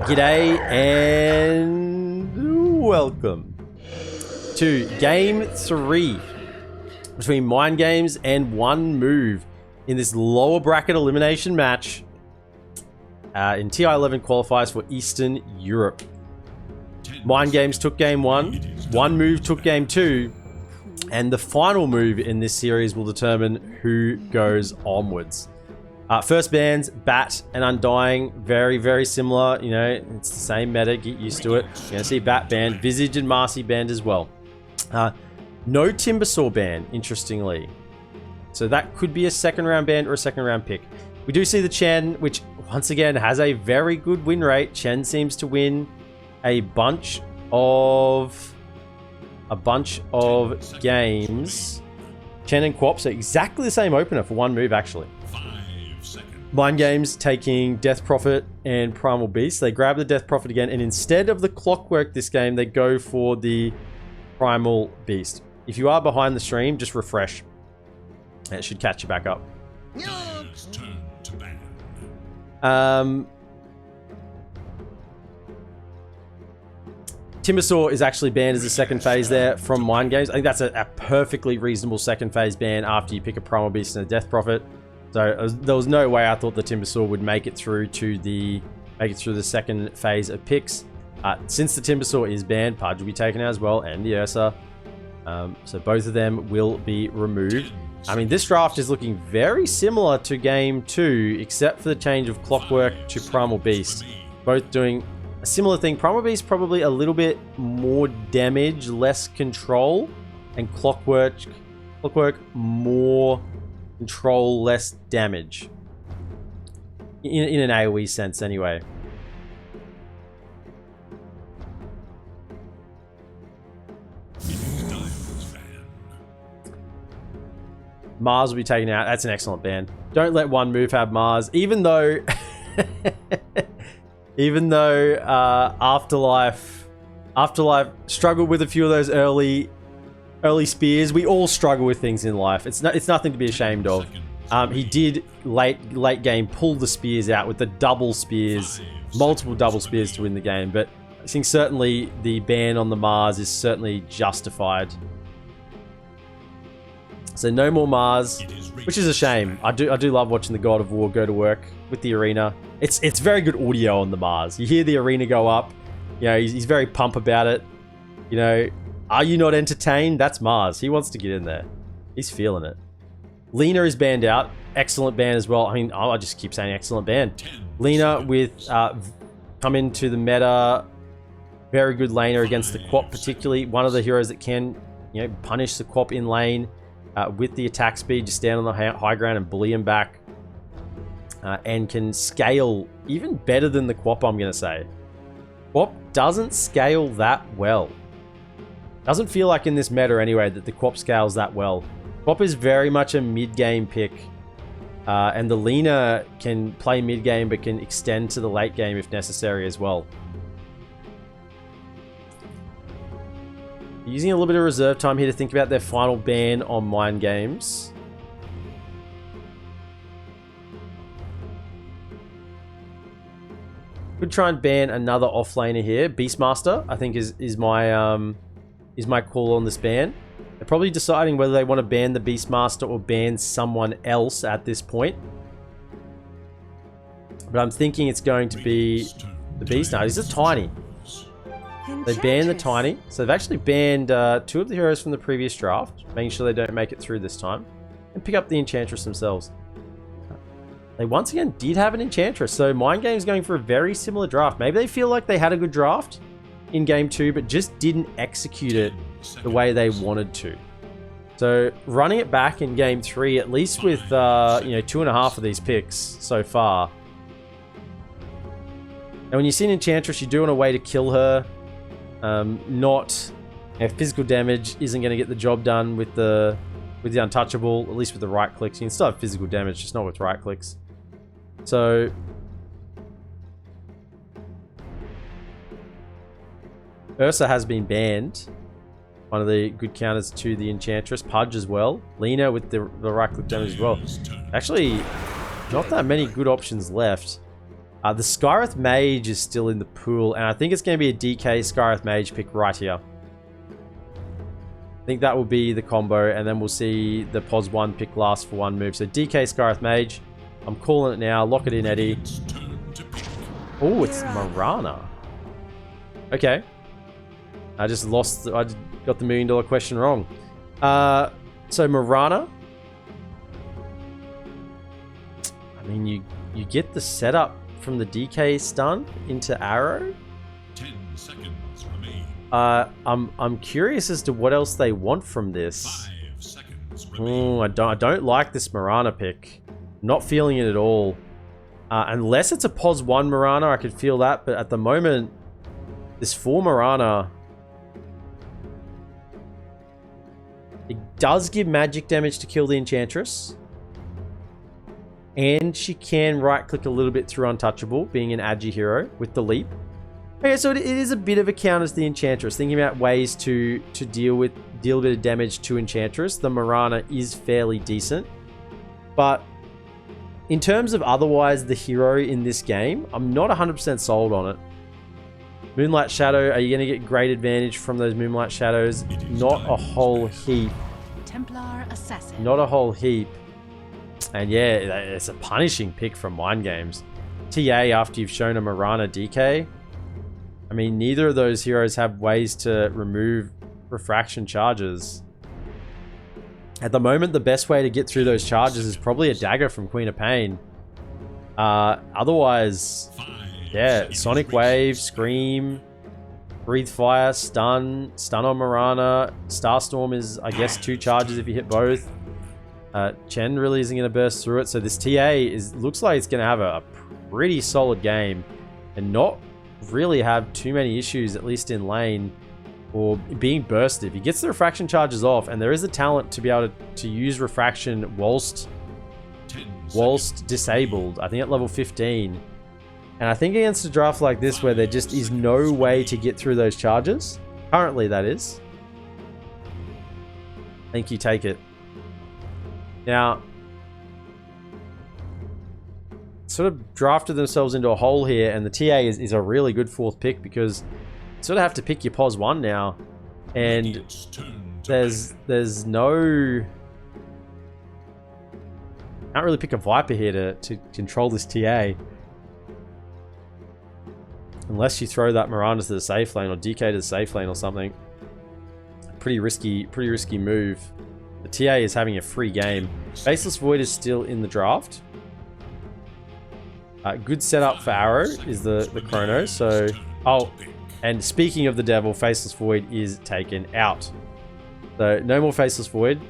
G'day and welcome to Game 3 between MindGames and OneMove in this lower bracket elimination match in TI11 qualifiers for Eastern Europe. MindGames took game 1, OneMove took game 2, and the final move in this series will determine who goes onwards. First bands, Bat and Undying, very, very similar. You know, it's the same meta, get used to it. You're going to see Bat banned, Visage and Marcy banned as well. No Timbersaw ban, interestingly. So that could be a second round ban or a second round pick. We do see the Chen, which once again has a very good win rate. Chen seems to win a bunch of games. Chen and Quop, so exactly the same opener for OneMove actually. MindGames taking Death Prophet and Primal Beast. They grab the Death Prophet again, and instead of the Clockwork this game, they go for the Primal Beast. If you are behind the stream, just refresh. It should catch you back up. Timbersaw is actually banned as a second phase there from MindGames. I think that's a perfectly reasonable second phase ban after you pick a Primal Beast and a Death Prophet. So there was no way I thought the Timbersaw would make it through to the second phase of picks. Since the Timbersaw is banned, Pudge will be taken out as well, and the Ursa. So both of them will be removed. I mean, this draft is looking very similar to game 2, except for the change of Clockwork to Primal Beast. Both doing a similar thing. Primal Beast probably a little bit more damage, less control, and Clockwork more control, less damage. In an AoE sense, anyway. Mars will be taken out. That's an excellent ban. Don't let OneMove have Mars, even though Afterlife struggled with a few of those early spears. We all struggle with things in life. It's nothing to be ashamed of. He did late game pull the spears out with the double spears, multiple double spears to win the game. But I think certainly the ban on the Mars is certainly justified. So no more Mars, which is a shame. I do love watching the God of War go to work with the arena. It's very good audio on the Mars. You hear the arena go up. You know, he's very pump about it. You know, are you not entertained? That's Mars. He wants to get in there. He's feeling it. Lena is banned out. Excellent ban as well. I mean, I just keep saying excellent ban. Lena with come into the meta. Very good laner against the Quap, particularly. One of the heroes that can, you know, punish the Quap in lane. With the attack speed, just stand on the high ground and bully him back. And can scale even better than the Quap, I'm going to say. Quap doesn't scale that well. Doesn't feel like in this meta anyway that the Quap scales that well. Quap is very much a mid-game pick. And the Lena can play mid-game but can extend to the late game if necessary as well. Using a little bit of reserve time here to think about their final ban on MindGames. Could try and ban another offlaner here. Beastmaster, I think, is my call on this ban. They're probably deciding whether they want to ban the Beastmaster or ban someone else at this point. But I'm thinking it's going to be the Beast. No, these are tiny. They banned the Tiny. So they've actually banned 2 of the heroes from the previous draft, making sure they don't make it through this time. And pick up the Enchantress themselves. They once again did have an Enchantress, so MindGames going for a very similar draft. Maybe they feel like they had a good draft in game 2, but just didn't execute it the way they wanted to. So running it back in game 3, at least with you know, 2.5 of these picks so far. And when you see an Enchantress, you do want a way to kill her. Physical damage isn't going to get the job done with the untouchable, at least with the right clicks. You can still have physical damage, just not with right clicks. So Ursa has been banned. One of the good counters to the Enchantress. Pudge as well. Lena with the right click damage as well. Actually, not that many good options left. The Skyreth Mage is still in the pool, and I think it's going to be a DK Skyreth Mage pick right here. I think that will be the combo, and then we'll see the POS 1 pick last for one move. So DK Skyreth Mage. I'm calling it now. Lock it in, Eddie. Oh, it's Marana. Okay. I just lost. I got the $1 million question wrong. So Marana. I mean, you get the setup from the DK stun into arrow. 10 seconds remain. I'm curious as to what else they want from this. 5 seconds remain. I don't like this Marana pick. Not feeling it at all. Unless it's a POS 1 Marana, I could feel that. But at the moment, this 4 Marana, it does give magic damage to kill the Enchantress. And she can right-click a little bit through Untouchable, being an Agi hero with the leap. Okay, so it is a bit of a counter to the Enchantress. Thinking about ways to deal a bit of damage to Enchantress, the Marana is fairly decent. But in terms of otherwise the hero in this game, I'm not 100% sold on it. Moonlight Shadow, are you going to get great advantage from those Moonlight Shadows? Not a whole heap. Templar Assassin. Not a whole heap. And yeah, it's a punishing pick from MindGames. TA after you've shown a Marana DK. I mean, neither of those heroes have ways to remove refraction charges. At the moment, the best way to get through those charges is probably a dagger from Queen of Pain. Otherwise, yeah, Sonic Wave, Scream, Breathe Fire, Stun on Marana. Starstorm is, I guess, 2 charges if you hit both. Chen really isn't going to burst through it, so this TA looks like it's going to have a pretty solid game and not really have too many issues, at least in lane, or being bursted. If he gets the refraction charges off, and there is a talent to be able to use refraction whilst disabled, I think at level 15. And I think against a draft like this where there just is no way to get through those charges, currently that is, I think you take it. Now, sort of drafted themselves into a hole here, and the TA is a really good 4th pick because you sort of have to pick your POS 1 now, and there's no... Can't really pick a Viper here to control this TA. Unless you throw that Miranda to the safe lane or DK to the safe lane or something. Pretty risky move. The TA is having a free game. Faceless Void is still in the draft. Good setup for Arrow is the Chrono. So, oh, and speaking of the Devil, Faceless Void is taken out. So no more Faceless Void.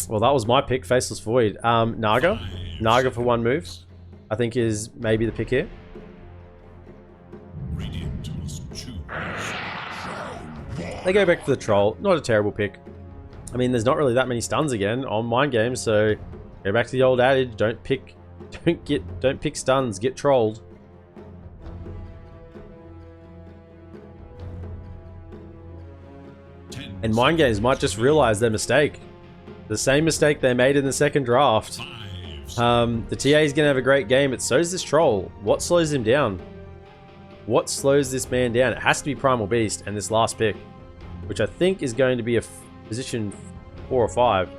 Well, that was my pick, Faceless Void. Naga for one move, I think is maybe the pick here. They go back for the Troll. Not a terrible pick. I mean, there's not really that many stuns again on MindGames, so go back to the old adage: don't pick stuns, get trolled. And MindGames might just realize their mistake. The same mistake they made in the second draft. The TA is going to have a great game, but so does this Troll. What slows him down? What slows this man down? It has to be Primal Beast and this last pick, which I think is going to be a position 4 or 5.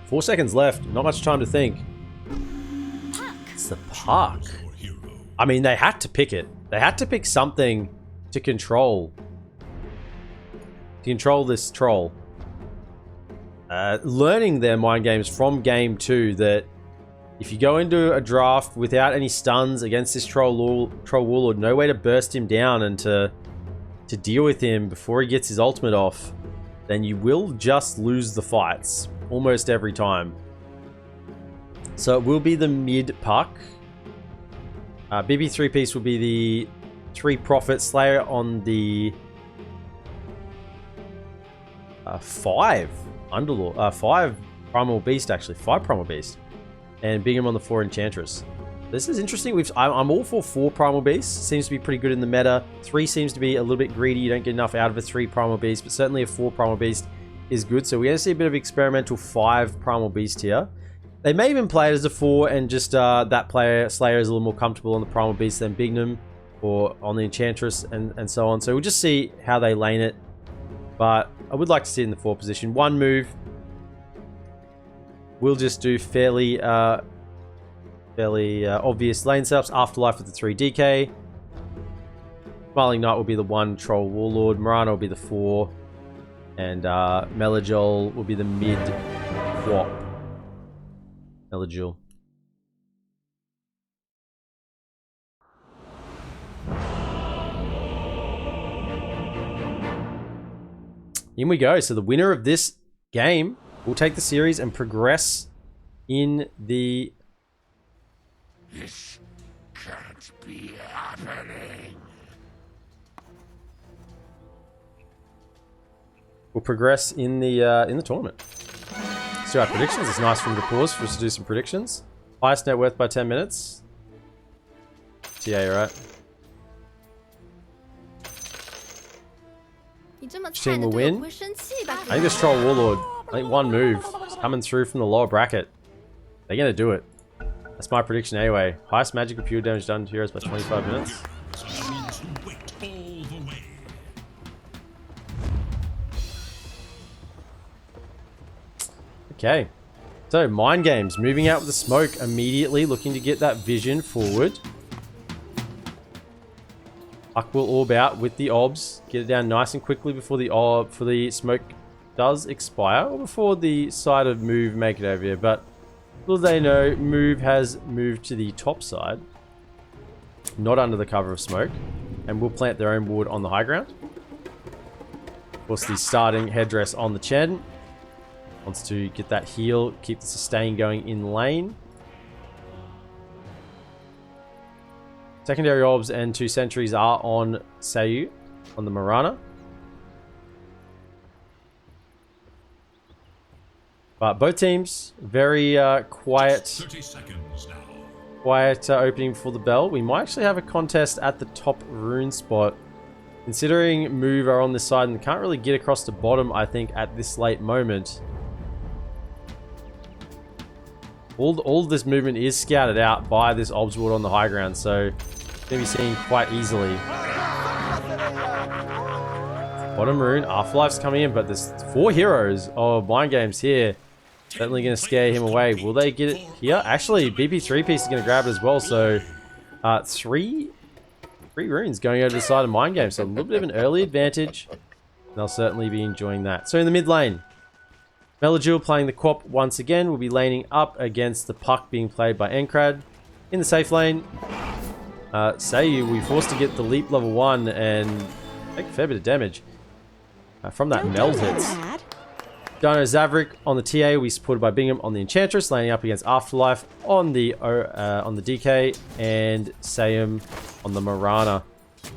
Four seconds left. Not much time to think. It's the Puck. I mean, they had to pick it. They had to pick something to control this Troll. Learning their MindGames from game 2 that if you go into a draft without any stuns against this Troll Warlord, no way to burst him down and to deal with him before he gets his ultimate off, then you will just lose the fights almost every time. So it will be the mid Puck. BB 3-piece will be the 3 Prophet Slayer on the 5 Underlord, 5 Primal Beast, actually. 5 Primal Beast. And Bingham on the 4 Enchantress. This is interesting. I'm all for 4 Primal Beasts. Seems to be pretty good in the meta. 3 seems to be a little bit greedy. You don't get enough out of a 3 Primal Beast, but certainly a 4 Primal Beast is good. So we're going to see a bit of experimental 5 Primal Beast here. They may even play it as a 4 and just that player, Slayer, is a little more comfortable on the Primal Beast than Bingham or on the Enchantress and so on. So we'll just see how they lane it. But I would like to see it in the 4 position. OneMove. We'll just do fairly obvious lane setups. Afterlife with the 3 DK. Smiling Knight will be the 1 Troll Warlord. Marana will be the 4. And Melajol will be the mid Quap. Melajol. In we go. So the winner of this game will take the series and progress in the... This can't be happening. Will progress in the tournament. Let's do our predictions. It's nice for him to pause for us to do some predictions. Highest net worth by 10 minutes. TA, right? Team will win. I think this Troll Warlord. I think OneMove is coming through from the lower bracket. They're gonna do it. That's my prediction anyway. Highest magical pure damage done to heroes by 25 minutes. Okay. So, MindGames moving out with the smoke immediately, looking to get that vision forward. Puck will orb out with the obs. Get it down nice and quickly before the smoke does expire, or before the side of Move make it over here. But little they know, Move has moved to the top side, not under the cover of smoke, and will plant their own ward on the high ground. Of course, the starting headdress on the Chen wants to get that heal, keep the sustain going in lane. Secondary orbs and 2 sentries are on Sayu, on the Marana. But both teams, very quiet. 30 seconds now. Quiet opening for the bell. We might actually have a contest at the top rune spot. Considering Move are on this side and can't really get across the bottom, I think, at this late moment. All of this movement is scouted out by this obs ward on the high ground, so it's going to be seen quite easily. Bottom rune, Afterlife's coming in, but there's 4 heroes of MindGames here. Certainly going to scare him away. Will they get it here? Actually, BP3 piece is going to grab it as well, so 3 runes going over the side of MindGames, so a little bit of an early advantage. They'll certainly be enjoying that. So in the mid lane, Melajul playing the Quap once again, will be laning up against the Puck being played by Enkrad. In the safe lane, Sayu will be forced to get the leap level 1 and take a fair bit of damage from that meld hits. Dino Zavrik on the TA will be supported by Bingham on the Enchantress, laning up against Afterlife on the DK, and Sayum on the Marana.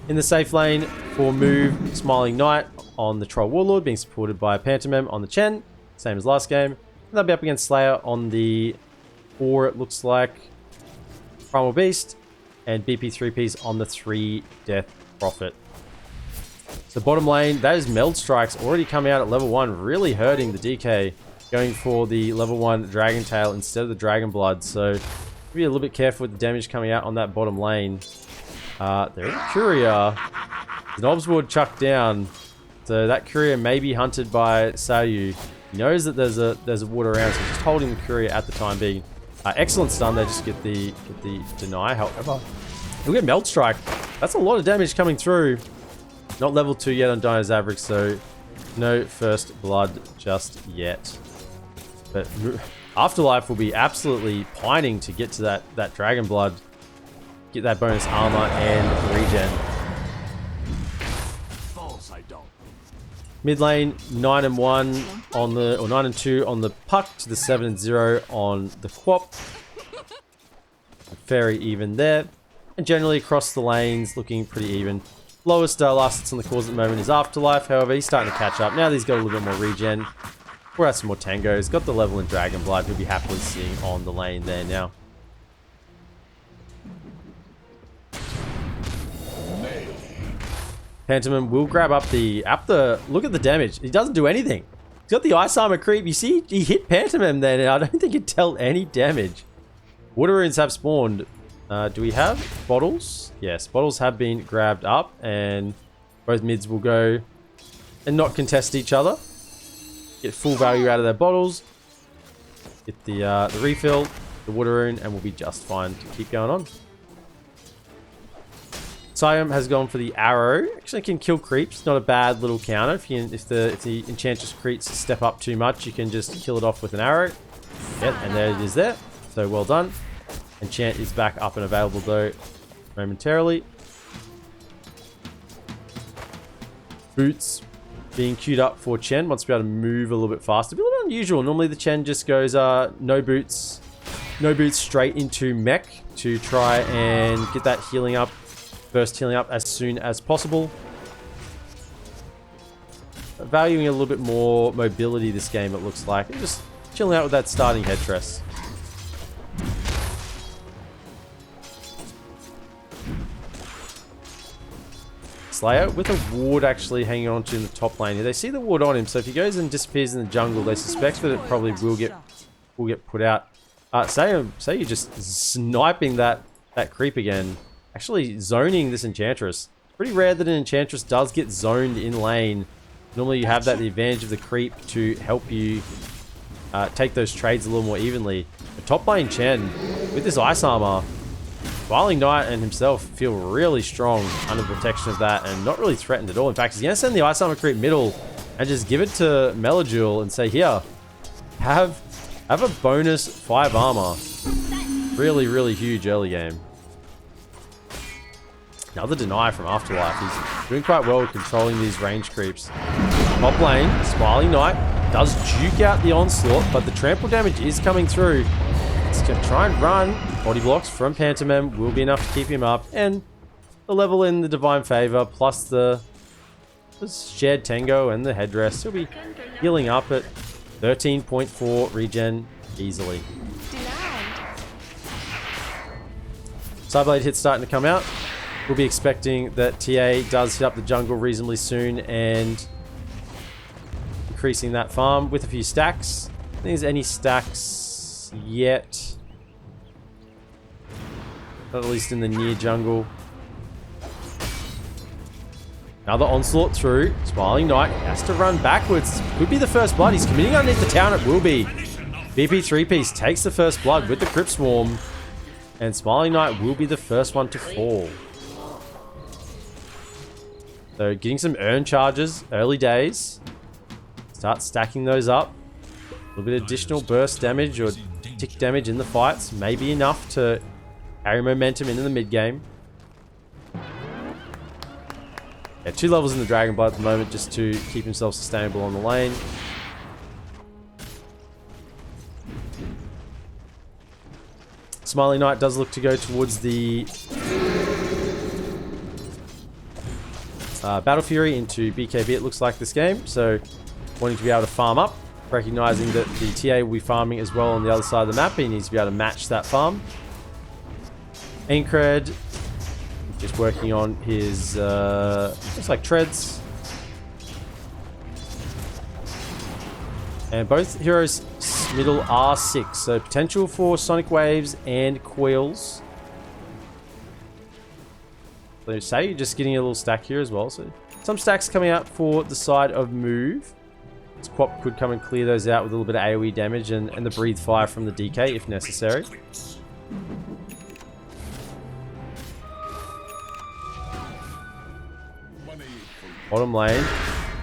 In the safe lane for Move, Smiling Knight on the Troll Warlord, being supported by Pantomime on the Chen, same as last game. And they'll be up against Slayer on the 4, it looks like, Primal Beast, and BP3Ps on the 3 Death Prophet. So bottom lane, that is Meld Strikes already coming out at level 1, really hurting the DK, going for the level 1 Dragon Tail instead of the Dragon Blood. So be a little bit careful with the damage coming out on that bottom lane. There is a Courier. There's an Obs Ward chucked down. So that Courier may be hunted by Sayu. He knows that there's a ward around, so just holding the Courier at the time being. Excellent stun, they just get the deny. However, we get Meld Strike. That's a lot of damage coming through. Not level 2 yet on Dino Zavrik, so no first blood just yet. But Afterlife will be absolutely pining to get to that Dragon Blood, get that bonus armor and regen. Mid lane 9-1 on the, or 9-2 on the Puck to the 7-0 on the Quap. Very even there, and generally across the lanes looking pretty even. Lowest last hits on the cause at the moment is Afterlife. However, he's starting to catch up now that he's got a little bit more regen. We're at some more tangos. Got the level in Dragon Blood. He'll be happily sitting on the lane there now. Pantomime will grab up the... Look at the damage. He doesn't do anything. He's got the Ice Armor creep. You see, he hit Pantomime there, and I don't think it dealt any damage. Water runes have spawned. Do we have bottles? Yes, bottles have been grabbed up, and both mids will go and not contest each other. Get full value out of their bottles. Get the refill, the water rune, and we'll be just fine to keep going on. Siam has gone for the arrow. Actually can kill creeps. Not a bad little counter. If the Enchantress creeps step up too much, you can just kill it off with an arrow. Yep, and there it is there. So well done. Enchant is back up and available though momentarily. Boots being queued up for Chen. Wants to be able to move a little bit faster. A bit unusual. Normally the Chen just goes no boots straight into mech to try and get that healing up. Burst healing up as soon as possible. Valuing a little bit more mobility this game, it looks like. And just chilling out with that starting headrest. Slayer with a ward actually hanging on to in the top lane here. They see the ward on him, so if he goes and disappears in the jungle, they suspect that it probably will get put out. Say you're just sniping that creep again. Actually zoning this Enchantress. Pretty rare that an Enchantress does get zoned in lane. Normally you have the advantage of the creep to help you take those trades a little more evenly. The top lane Chen, with this Ice Armor, Smiling Knight and himself feel really strong under protection of that and not really threatened at all. In fact, he's going to send the Ice Armor creep middle and just give it to Melajul and say, here, have a bonus 5 armor. Really, really huge early game. Another deny from Afterlife. He's doing quite well controlling these range creeps. Top lane, Smiling Knight does juke out the onslaught, but the trample damage is coming through. He's going to try and run. Body blocks from Pantomime will be enough to keep him up. And the level in the Divine Favor plus the shared Tango and the headdress. He'll be healing up at 13.4 regen easily. Sideblade hit's starting to come out. We'll be expecting that TA does hit up the jungle reasonably soon and increasing that farm with a few stacks. I don't think there's any stacks yet. Not at least in the near jungle. Another onslaught through. Smiling Knight has to run backwards. Could be the first blood. He's committing underneath the town. It will be. BP 3-piece takes the first blood with the Crypt Swarm. And Smiling Knight will be the first one to fall. So getting some earn charges, early days. Start stacking those up. A little bit of additional burst damage or tick damage in the fights may be enough to carry momentum into the mid game. Yeah, 2 levels in the Dragon Blood at the moment just to keep himself sustainable on the lane. Smiling Knight does look to go towards the Battle Fury into BKB, it looks like this game. So wanting to be able to farm up, recognizing that the TA will be farming as well on the other side of the map. He needs to be able to match that farm. Aincred just working on his looks like treads. And both heroes middle are 6, so potential for Sonic Waves and Quills. So say you're just getting a little stack here as well. So some stacks coming out for the side of Move. Squap could come and clear those out with a little bit of AoE damage and the Breathe Fire from the DK if necessary. Bottom lane,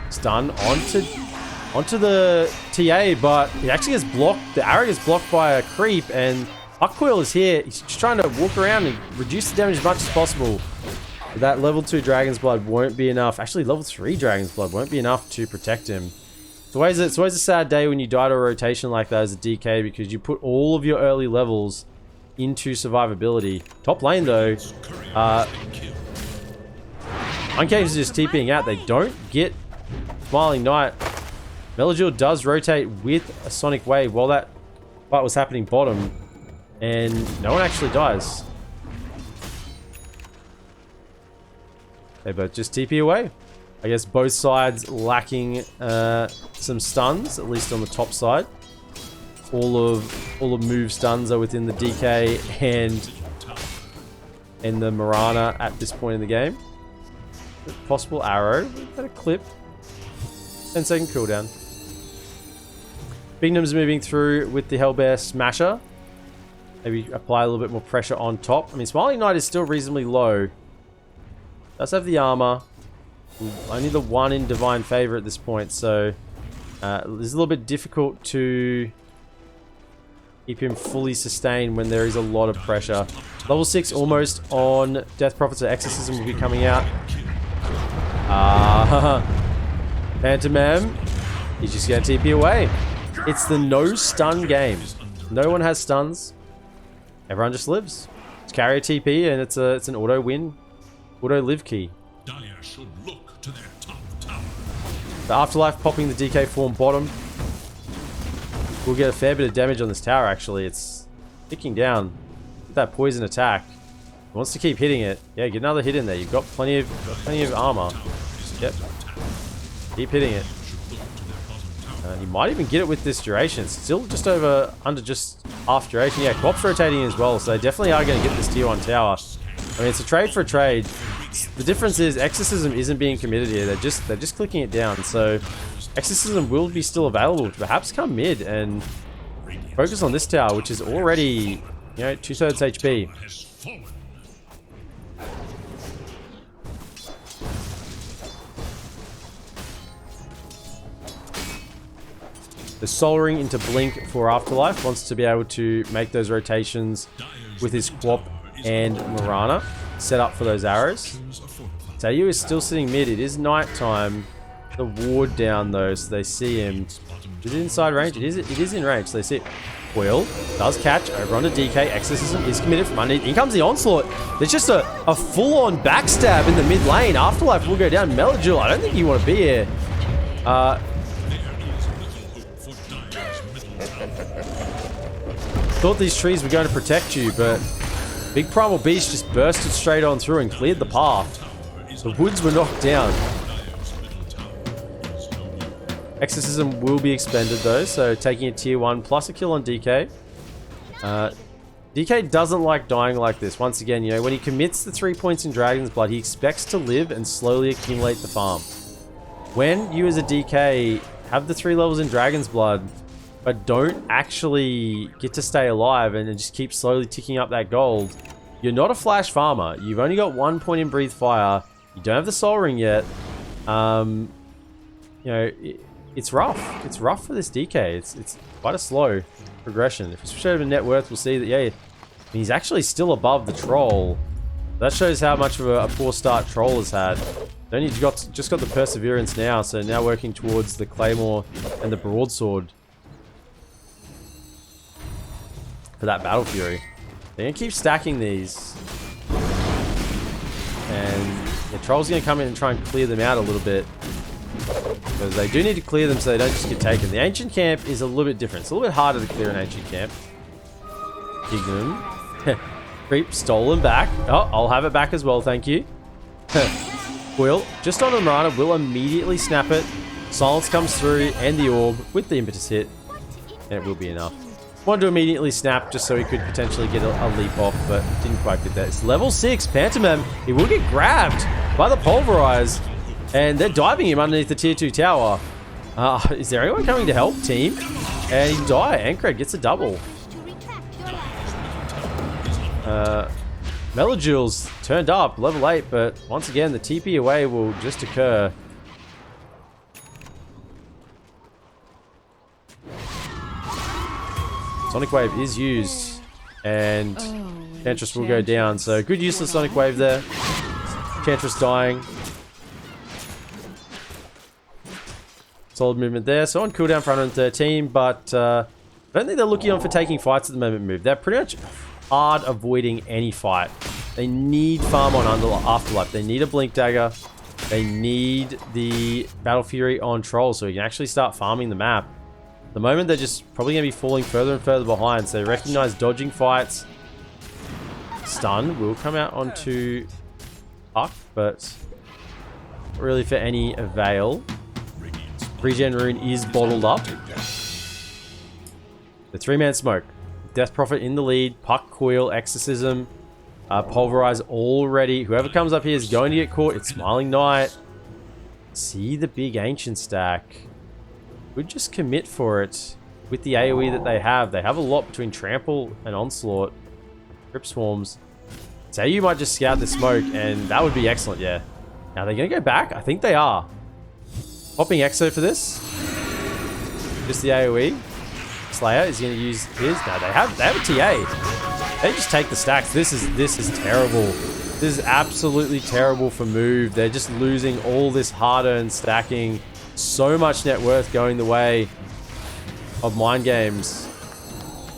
stun onto the TA, but he actually gets blocked. The arrow gets blocked by a creep, and Huckquill is here. He's just trying to walk around and reduce the damage as much as possible. That level 2 Dragon's Blood won't be enough. Actually, level 3 Dragon's Blood won't be enough to protect him. It's always a sad day when you die to a rotation like that as a DK because you put all of your early levels into survivability. Top lane though, MindGames is just TPing out. They don't get Smiling Knight Melagil does rotate with a Sonic Wave while that fight was happening bottom. And no one actually dies. They both just TP away. I guess both sides lacking some stuns, at least on the top side. All the move stuns are within the DK and the Mirana at this point in the game. Possible arrow. Got a clip. 10-second cooldown. Bignum's moving through with the Hellbear Smasher. Maybe apply a little bit more pressure on top. I mean, Smiling Knight is still reasonably low. Does have the armor. Only the one in Divine Favor at this point, so it's a little bit difficult to keep him fully sustained when there is a lot of pressure. Level 6 almost on Death Prophet, so Exorcism will be coming out. Pantomime, he's just going to TP away. It's the no stun game. No one has stuns. Everyone just lives. Just carry a TP and it's an auto win, auto live key. Dire should look to their top tower. The Afterlife popping the DK form bottom. We'll get a fair bit of damage on this tower actually. It's ticking down with that poison attack. He wants to keep hitting it. Yeah, get another hit in there. You've got plenty of armor. Yep. Keep hitting it. You might even get it with this duration. It's still just under just half duration. Yeah, Co-op's rotating as well, so they definitely are going to get this tier 1 tower. I mean, it's a trade for a trade. The difference is Exorcism isn't being committed here. They're just clicking it down. So Exorcism will be still available to perhaps come mid and focus on this tower, which is already, 2/3 HP. The Soul into Blink for Afterlife. Wants to be able to make those rotations with his Quap and Mirana. Set up for those arrows. Tayu is still sitting mid. It is nighttime. The ward down though, so they see him. Is it inside range? It is in range, so they see it. Coil does catch over onto DK. Exorcism is committed from underneath. In comes the onslaught. There's just a full-on backstab in the mid lane. Afterlife will go down. Melagil, I don't think you want to be here. Thought these trees were going to protect you, but Big Primal Beast just bursted straight on through and cleared the path. The woods were knocked down. Exorcism will be expended though, so taking a tier 1 plus a kill on DK. DK doesn't like dying like this. Once again, when he commits the 3 points in Dragon's Blood, he expects to live and slowly accumulate the farm. When you as a DK have the 3 levels in Dragon's Blood, but don't actually get to stay alive and just keep slowly ticking up that gold, you're not a flash farmer. You've only got 1 point in Breathe Fire. You don't have the Soul Ring yet. It's rough. It's rough for this DK. It's quite a slow progression. If we switch over to net worth, we'll see that, he's actually still above the Troll. That shows how much of a poor start Troll has had. Only just got the Perseverance now, so now working towards the Claymore and the Broadsword for that Battle Fury. They're going to keep stacking these. And the Troll's going to come in and try and clear them out a little bit. Because they do need to clear them so they don't just get taken. The Ancient Camp is a little bit different. It's a little bit harder to clear an Ancient Camp. Dignum. Creep stolen back. Oh, I'll have it back as well, thank you. Will, just on the Mirana, will immediately snap it. Silence comes through and the Orb with the Impetus hit. And it will be enough. Wanted to immediately snap just so he could potentially get a leap off, but didn't quite get that. It's level 6, Pantomime. He will get grabbed by the Pulverize. And they're diving him underneath the tier 2 tower. Is there anyone coming to help, team? And he died. Ankred gets a double. Melagil's turned up, level 8, but once again, the TP away will just occur. Sonic Wave is used, and Enchantress will go down. So good use of Sonic Wave there. Enchantress dying. Solid movement there. So on cooldown for 113, but I don't think they're looking on for taking fights at the moment. Move. They're pretty much hard avoiding any fight. They need farm on Afterlife. They need a Blink Dagger. They need the Battle Fury on Troll so he can actually start farming the map. At the moment, they're just probably going to be falling further and further behind. So they recognize dodging fights. Stun will come out onto Puck, but not really for any avail. Regen Rune is bottled up. The 3-man smoke. Death Prophet in the lead. Puck, Coil, Exorcism. Pulverize already. Whoever comes up here is going to get caught. It's Smiling Knight. See the big Ancient stack. Would just commit for it with the AoE that they have. They have a lot between Trample and Onslaught. Crypt Swarms. So you might just scout the smoke and that would be excellent, yeah. Now they're going to go back? I think they are. Popping Exo for this. Just the AoE. Slayer is going to use his. No, they have a TA. They just take the stacks. This is terrible. This is absolutely terrible for Move. They're just losing all this hard-earned stacking. So much net worth going the way of MindGames.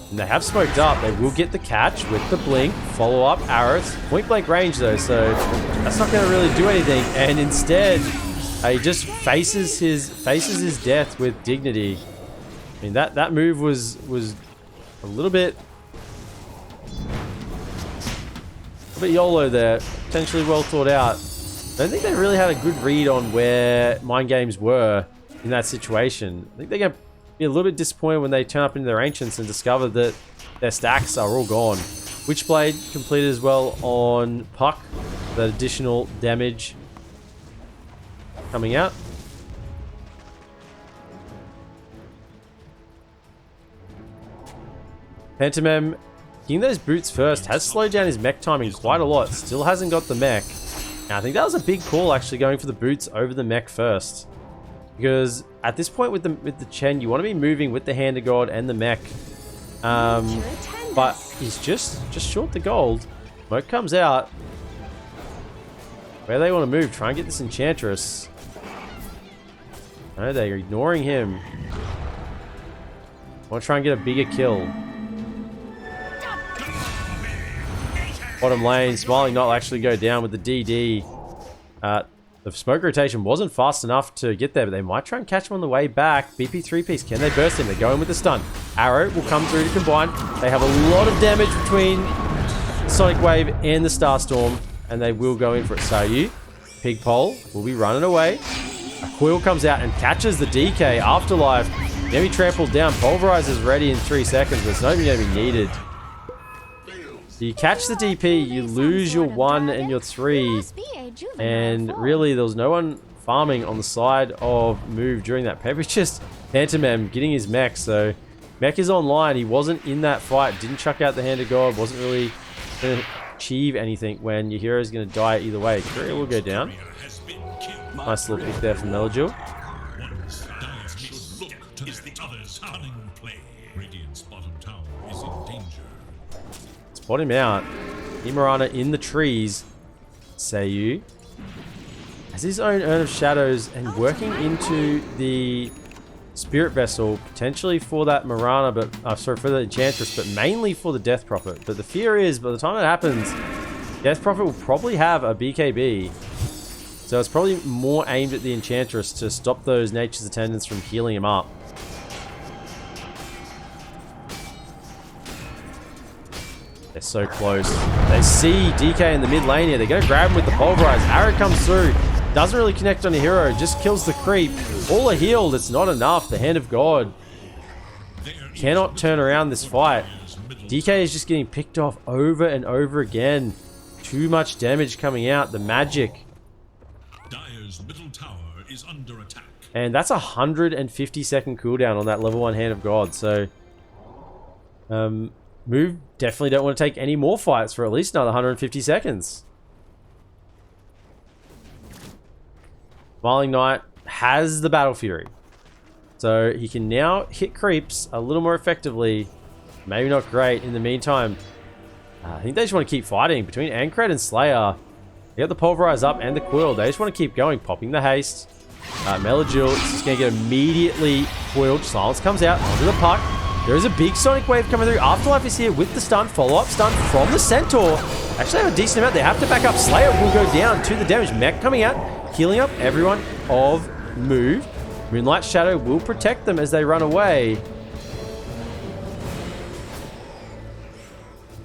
And they have smoked up. They will get the catch with the blink. Follow up arrows. Point blank range though, so that's not going to really do anything. And instead, he just faces his death with dignity. I mean that move was a little bit YOLO there. Potentially well thought out. I don't think they really had a good read on where MindGames were in that situation. I think they're going to be a little bit disappointed when they turn up into their Ancients and discover that their stacks are all gone. Witchblade completed as well on Puck. That additional damage coming out. Pentamem getting those boots first has slowed down his mech timing quite a lot. Still hasn't got the mech. Now, I think that was a big call actually going for the boots over the mech first. Because at this point with the Chen, you want to be moving with the Hand of God and the mech. But he's just short the gold. Smoke comes out. Where they want to move, try and get this Enchantress. No, they're ignoring him. Want to try and get a bigger kill. Bottom lane, Smiling Knight will actually go down with the DD. The smoke rotation wasn't fast enough to get there, but they might try and catch him on the way back. BP 3-piece, can they burst him? They're going with the stun. Arrow will come through to combine. They have a lot of damage between Sonic Wave and the Starstorm, and they will go in for it. Sayu, Pigpole will be running away. A Coil comes out and catches the DK. Afterlife, going to be trampled down. Pulverize is ready in 3 seconds, but it's not even going to be needed. You catch the DP, you lose your 1 and your 3, and really there was no one farming on the side of Move during that paper. Just Pantomime getting his mech, so mech is online. He wasn't in that fight, didn't chuck out the Hand of God, wasn't really going to achieve anything when your hero is going to die either way. Courier will go down. Nice little pick there from Melagil. Spot him out. Imarana in the trees. Sayu has his own Urn of Shadows and working into the Spirit Vessel, potentially for that Marana, but sorry, for the Enchantress, but mainly for the Death Prophet. But the fear is, by the time it happens, Death Prophet will probably have a BKB. So it's probably more aimed at the Enchantress to stop those Nature's Attendants from healing him up. They're so close. They see DK in the mid lane here. They're going to grab him with the Pulverize. Arrow comes through. Doesn't really connect on a hero. Just kills the creep. All are healed. It's not enough. The Hand of God cannot turn around this fight. DK is just getting picked off over and over again. Too much damage coming out. The magic. Dire's middle tower is under attack. And that's a 150-second cooldown on that level 1 Hand of God. So, Move definitely don't want to take any more fights for at least another 150 seconds. Smiling Knight has the Battle Fury. So he can now hit creeps a little more effectively. Maybe not great. In the meantime, I think they just want to keep fighting. Between Ankret and Slayer, they got the Pulverize up and the Quill. They just want to keep going, popping the haste. Melagil is just going to get immediately coiled. Silence comes out onto the Puck. There is a big Sonic Wave coming through. Afterlife is here with the stun. Follow-up stun from the Centaur. Actually have a decent amount. They have to back up. Slayer will go down to the damage. Mech coming out. healing up everyone of Move. Moonlight Shadow will protect them as they run away.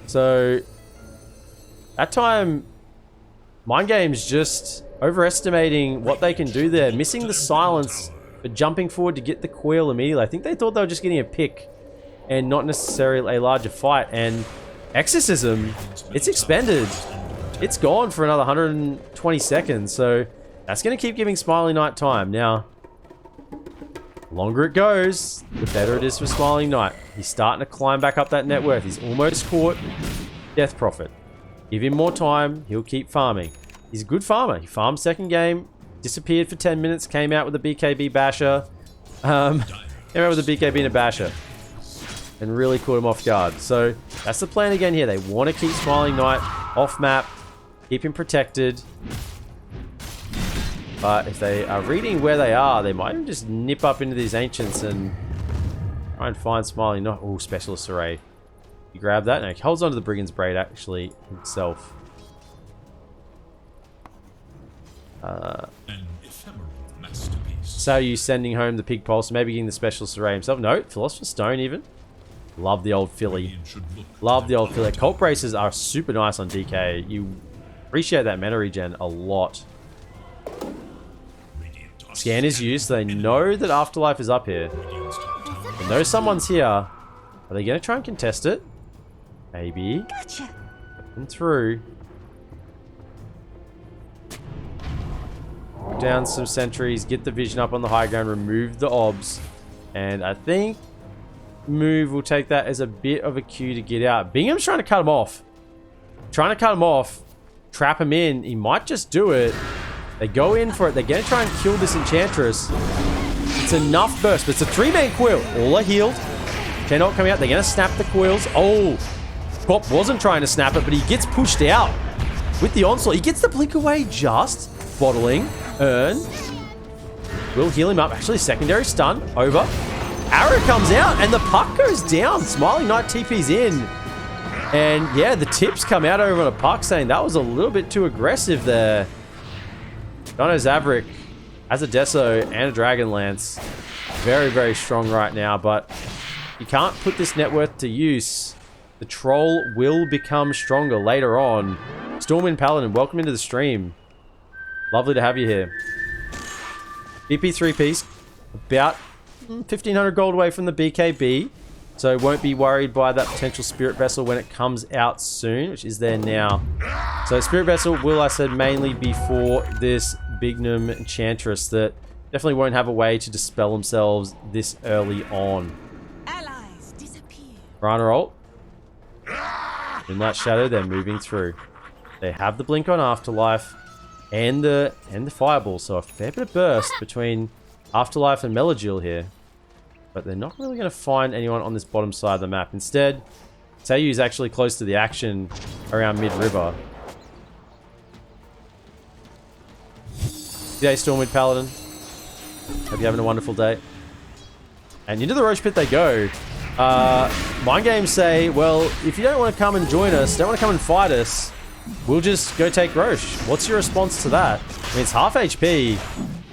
So, that time, MindGames just overestimating what they can do there. Missing the silence, but jumping forward to get the coil immediately. I think they thought they were just getting a pick and not necessarily a larger fight. And Exorcism, it's expended. It's gone for another 120 seconds. So, that's going to keep giving Smiling Knight time. Now, the longer it goes, the better it is for Smiling Knight. He's starting to climb back up that net worth. He's almost caught Death Prophet. Give him more time, he'll keep farming. He's a good farmer. He farmed second game, disappeared for 10 minutes, came out with a BKB basher. Came out with a BKB and a basher. And really caught him off guard. So, that's the plan again here. They want to keep Smiling Knight off map, keep him protected. But if they are reading where they are, they might even just nip up into these Ancients and try and find Smiling Knight. Oh, Specialist Array. You grab that. No, he holds onto the Brigand's Braid, actually, himself. An ephemeral masterpiece. So you sending home the Pig Pulse, maybe getting the Specialist Array himself. No, Philosopher's Stone even. Love the old Philly. Love the old Philly. Cult Braces are super nice on DK. You appreciate that mana regen a lot. Scan is used, so they know that Afterlife is up here. They know someone's here. Are they going to try and contest it? Maybe. Gotcha. And through. Down some sentries, get the vision up on the high ground, remove the obs. And I think Move will take that as a bit of a cue to get out. Bingham's trying to cut him off. Trap him in. He might just do it. They go in for it. They're going to try and kill this Enchantress. It's enough burst, but it's a 3-man coil. All are healed. Cannot coming out. They're going to snap the coils. Oh, Pop wasn't trying to snap it, but he gets pushed out with the onslaught. He gets the blink away just. Bottling. Earn. Will heal him up. Actually, secondary stun. Over. Arrow comes out, and the puck goes down. Smiling Knight TP's in. And yeah, the tips come out over on a puck saying that was a little bit too aggressive there. Dono Zavrik has a Deso and a Dragonlance. Very, very strong right now, but you can't put this net worth to use. The troll will become stronger later on. Stormwind Paladin, welcome into the stream. Lovely to have you here. BP3 piece, about 1,500 gold away from the BKB. So won't be worried by that potential Spirit Vessel when it comes out soon, which is there now. So Spirit Vessel will, I said, mainly be for this Bignum Enchantress that definitely won't have a way to dispel themselves this early on. Allies disappear. Rana ult. Moonlight Shadow, they're moving through. They have the blink on Afterlife and the Fireball, so a fair bit of burst between Afterlife and Melagil here. But they're not really going to find anyone on this bottom side of the map. Instead, Tayu is actually close to the action around mid-river. G'day, Stormwind Paladin. Hope you're having a wonderful day. And into the Roche Pit they go. MindGames say, well, if you don't want to come and join us, don't want to come and fight us, we'll just go take Roche. What's your response to that? I mean, it's half HP.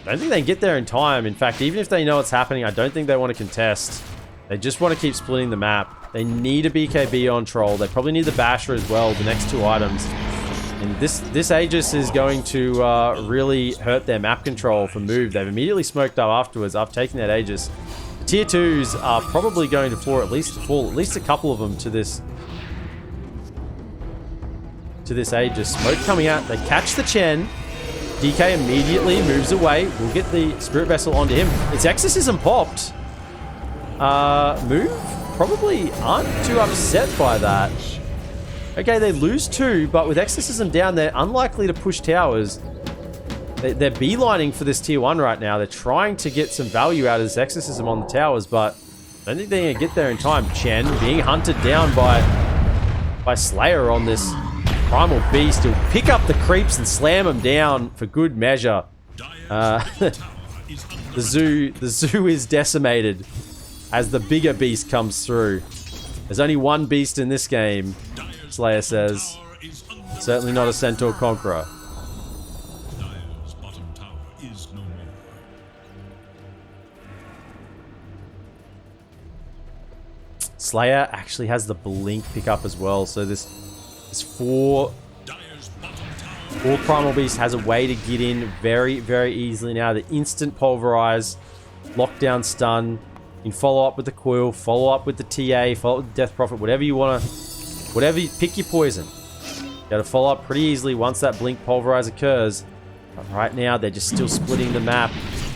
I don't think they can get there in time. In fact, even if they know what's happening, I don't think they want to contest. They just want to keep splitting the map. They need a BKB on Troll. They probably need the Basher as well, the next two items. And this Aegis is going to really hurt their map control for Move. They've immediately smoked up afterwards after taking that Aegis. The tier 2s are probably going to fall at least a couple of them to this Aegis. Smoke coming out. They catch the Chen. DK immediately moves away. We'll get the Spirit Vessel onto him. It's Exorcism popped. Move probably aren't too upset by that. Okay, they lose 2, but with Exorcism down, they're unlikely to push towers. They're beelining for this tier 1 right now. They're trying to get some value out of this Exorcism on the towers, but I don't think they're going to get there in time. Chen being hunted down by Slayer on this Primal Beast. He'll pick up the creeps and slam them down for good measure. The zoo is decimated as the bigger beast comes through. There's only one beast in this game, Slayer says. Certainly not a Centaur Conqueror. Dire's bottom tower Slayer actually has the blink pickup as well. So this 4 Primal Beast has a way to get in very, very easily now. The instant pulverize, lockdown stun. You can follow up with the coil, follow up with the TA, follow up with the Death Prophet, whatever you want to, pick your poison. You got to follow up pretty easily once that blink pulverize occurs. But right now, they're just still splitting the map.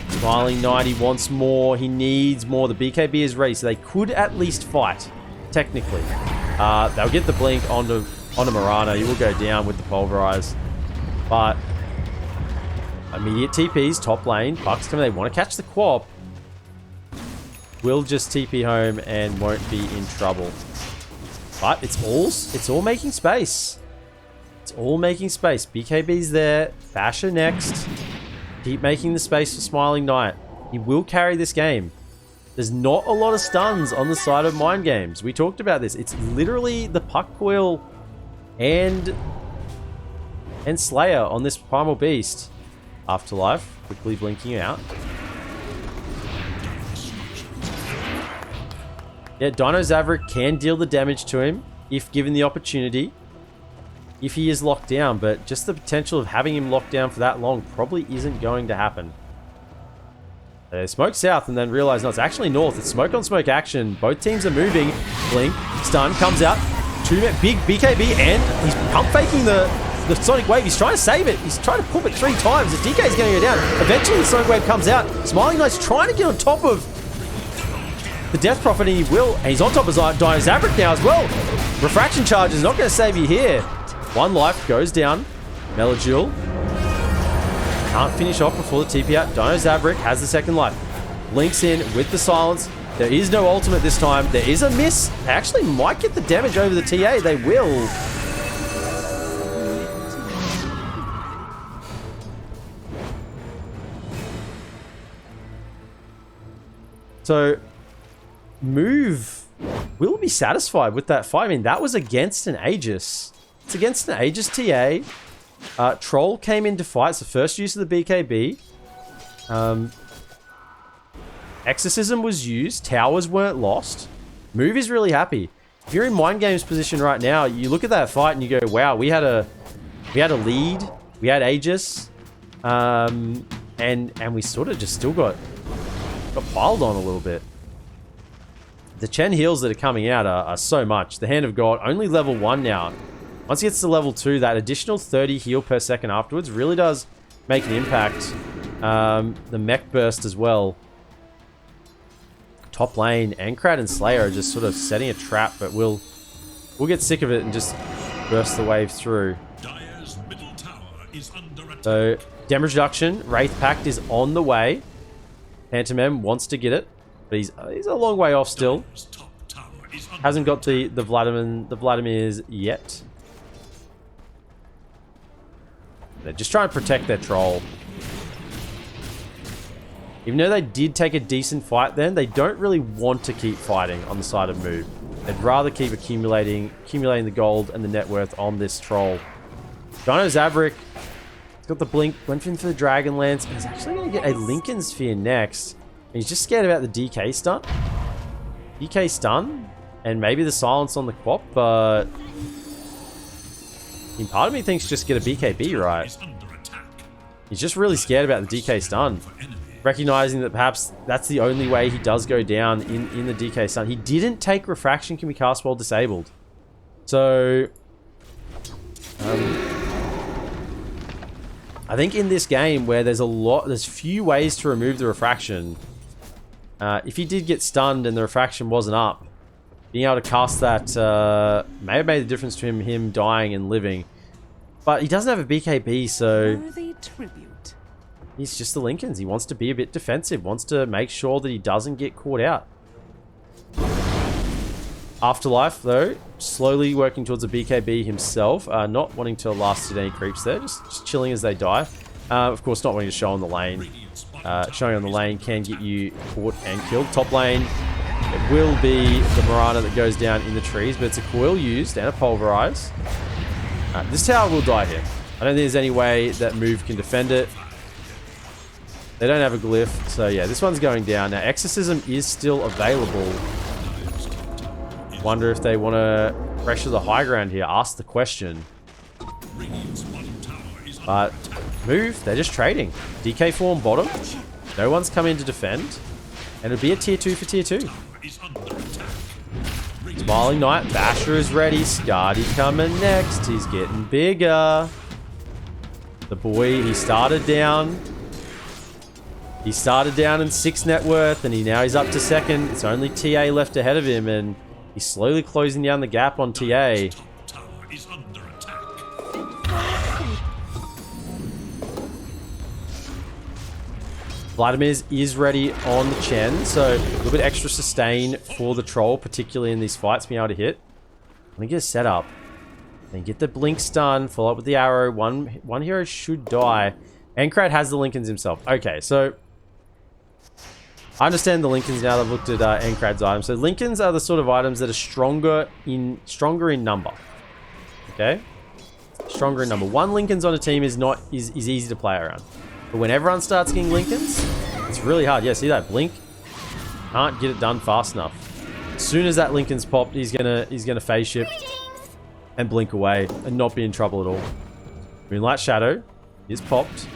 Smiling Knight, he wants more. He needs more. The BKB is ready, so they could at least fight, technically. They'll get the blink onto Mirana. He will go down with the pulverize. But immediate TPs, top lane. Bucks coming. They want to catch the Quab. Will just TP home and won't be in trouble. But it's all making space. It's all making space. BKB's there. Basher next. Keep making the space for Smiling Knight. He will carry this game. There's not a lot of stuns on the side of MindGames. We talked about this. It's literally the Puck Coil and Slayer on this Primal Beast. Afterlife quickly blinking out. Yeah, Dino Zaverick can deal the damage to him if given the opportunity. If he is locked down, but just the potential of having him locked down for that long probably isn't going to happen. Smoke south and then realize, no, it's actually north. It's smoke on smoke action. Both teams are moving. Blink, stun, comes out. Big BKB, and he's pump faking the Sonic Wave. He's trying to save it. He's trying to pump it 3 times. The DK is going to go down. Eventually the Sonic Wave comes out. Smiling Knight's trying to get on top of the Death Prophet, and he will. And he's on top of Dino Zaverick now as well. Refraction charge is not going to save you here. 1 life goes down. Melajul can't finish off before the TP out. Dino Zaverick has the 2nd life. Links in with the silence. There is no ultimate this time. There is a miss. They actually might get the damage over the TA. They will. So, Move will be satisfied with that fight. I mean, that was against an Aegis. It's against an Aegis TA. Troll came in to fight. It's the first use of the BKB. Exorcism was used. Towers weren't lost. Move is really happy. If you're in MindGames position right now, you look at that fight and you go, wow, we had a lead. We had Aegis. And we sort of just still got piled on a little bit. The Chen heals that are coming out are so much. The Hand of God, only level 1 now. Once he gets to level 2, that additional 30 heal per second afterwards really does make an impact. The Mech Burst as well. Top lane, Ankrat and Slayer are just sort of setting a trap, but we'll get sick of it and just burst the wave through. Dire's middle tower is under attack. So, damage reduction, Wraith Pact is on the way. Pantomime wants to get it, but he's a long way off still. Hasn't got the Vladimirs yet. They're just trying to protect their troll. Even though they did take a decent fight then, they don't really want to keep fighting on the side of Move. They'd rather keep accumulating the gold and the net worth on this troll. Dino Zaverick, he's got the blink, went in for the Dragonlance, and he's actually going to get a Lincoln Sphere next. And he's just scared about the DK stun. DK stun, and maybe the silence on the Quap, but part of me thinks just get a BKB right. He's just really scared about the DK stun. Recognizing that perhaps that's the only way he does go down in the DK stun. He didn't take Refraction can be cast while disabled. So, I think in this game where there's few ways to remove the Refraction. If he did get stunned and the Refraction wasn't up, being able to cast that may have made the difference to him dying and living. But he doesn't have a BKB, so he's just the Lincolns. He wants to be a bit defensive, wants to make sure that he doesn't get caught out. Afterlife, though, slowly working towards a BKB himself, not wanting to last hit any creeps there, just chilling as they die. Of course, not wanting to show on the lane. Showing on the lane can get you caught and killed. Top lane, it will be the Mirana that goes down in the trees, but it's a coil used and a pulverize. This tower will die here. I don't think there's any way that Move can defend it. They don't have a glyph, so yeah, this one's going down. Now, Exorcism is still available. Wonder if they want to pressure the high ground here. Ask the question. Radiant's bottom tower is But move, they're just trading. DK form bottom. No one's come in to defend. And it'll be a tier 2 for tier 2. is under attack. Smiling Knight, Basher is ready. Scardy coming next. He's getting bigger. The boy, he started down. He started down in 6 net worth, and he's up to second. It's only TA left ahead of him, and he's slowly closing down the gap on TA. Top tower is under attack. Vladimir's is ready on the Chen, so a little bit extra sustain for the troll, particularly in these fights, being able to hit. Let me get a setup. Then get the blink stun, follow up with the arrow. One hero should die. Ankrat has the Lincolns himself. Okay, so I understand the Lincolns now that I've looked at Ankrat's items. So Lincolns are the sort of items that are stronger in number. Okay? Stronger in number. 1 Lincolns on a team is easy to play around. But when everyone starts getting Lincolns, it's really hard. Yeah, see that blink? Can't get it done fast enough. As soon as that Lincoln's popped, he's gonna phase shift and blink away and not be in trouble at all. Moonlight Shadow is popped.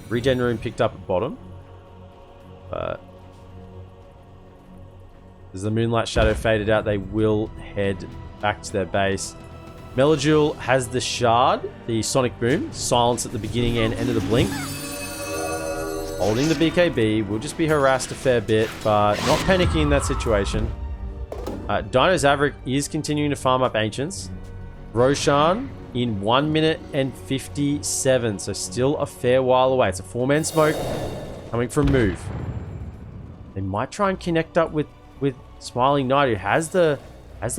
Regen rune picked up at bottom. But as the Moonlight Shadow faded out, they will head back to their base. Melojule has the shard, the Sonic Boom, silence at the beginning and end of the blink. Holding the BKB, will just be harassed a fair bit, but not panicking in that situation. Dino Zavrik is continuing to farm up Ancients. Roshan in 1 minute and 57, so still a fair while away. It's a 4-man smoke coming from Move. They might try and connect up with Smiling Knight, who has the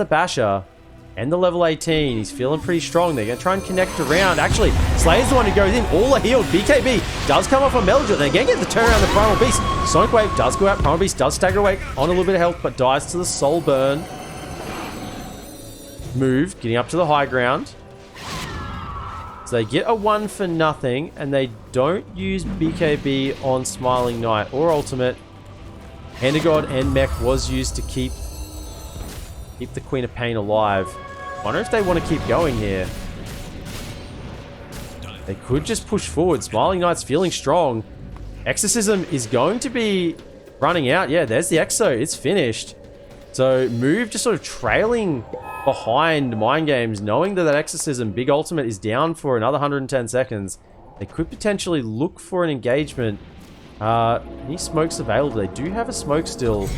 Basher and the level 18. He's feeling pretty strong. They're going to try and connect around. Actually, Slayer's the one who goes in. All are healed. BKB does come off on Melojule. They're going to get the turn around the Primal Beast. Sonic Wave does go out. Primal Beast does stagger away on a little bit of health, but dies to the Soul Burn. Move, getting up to the high ground. So they get a 1 for nothing, and they don't use BKB on Smiling Knight or Ultimate. Hand of God and Mech was used to keep the Queen of Pain alive. Wonder if they want to keep going here. They could just push forward. Smiling Knight's feeling strong. Exorcism is going to be running out. Yeah, there's the Exo. It's finished. So Move just sort of trailing behind MindGames, knowing that Exorcism, big ultimate, is down for another 110 seconds. They could potentially look for an engagement. Any smokes available? They do have a smoke still.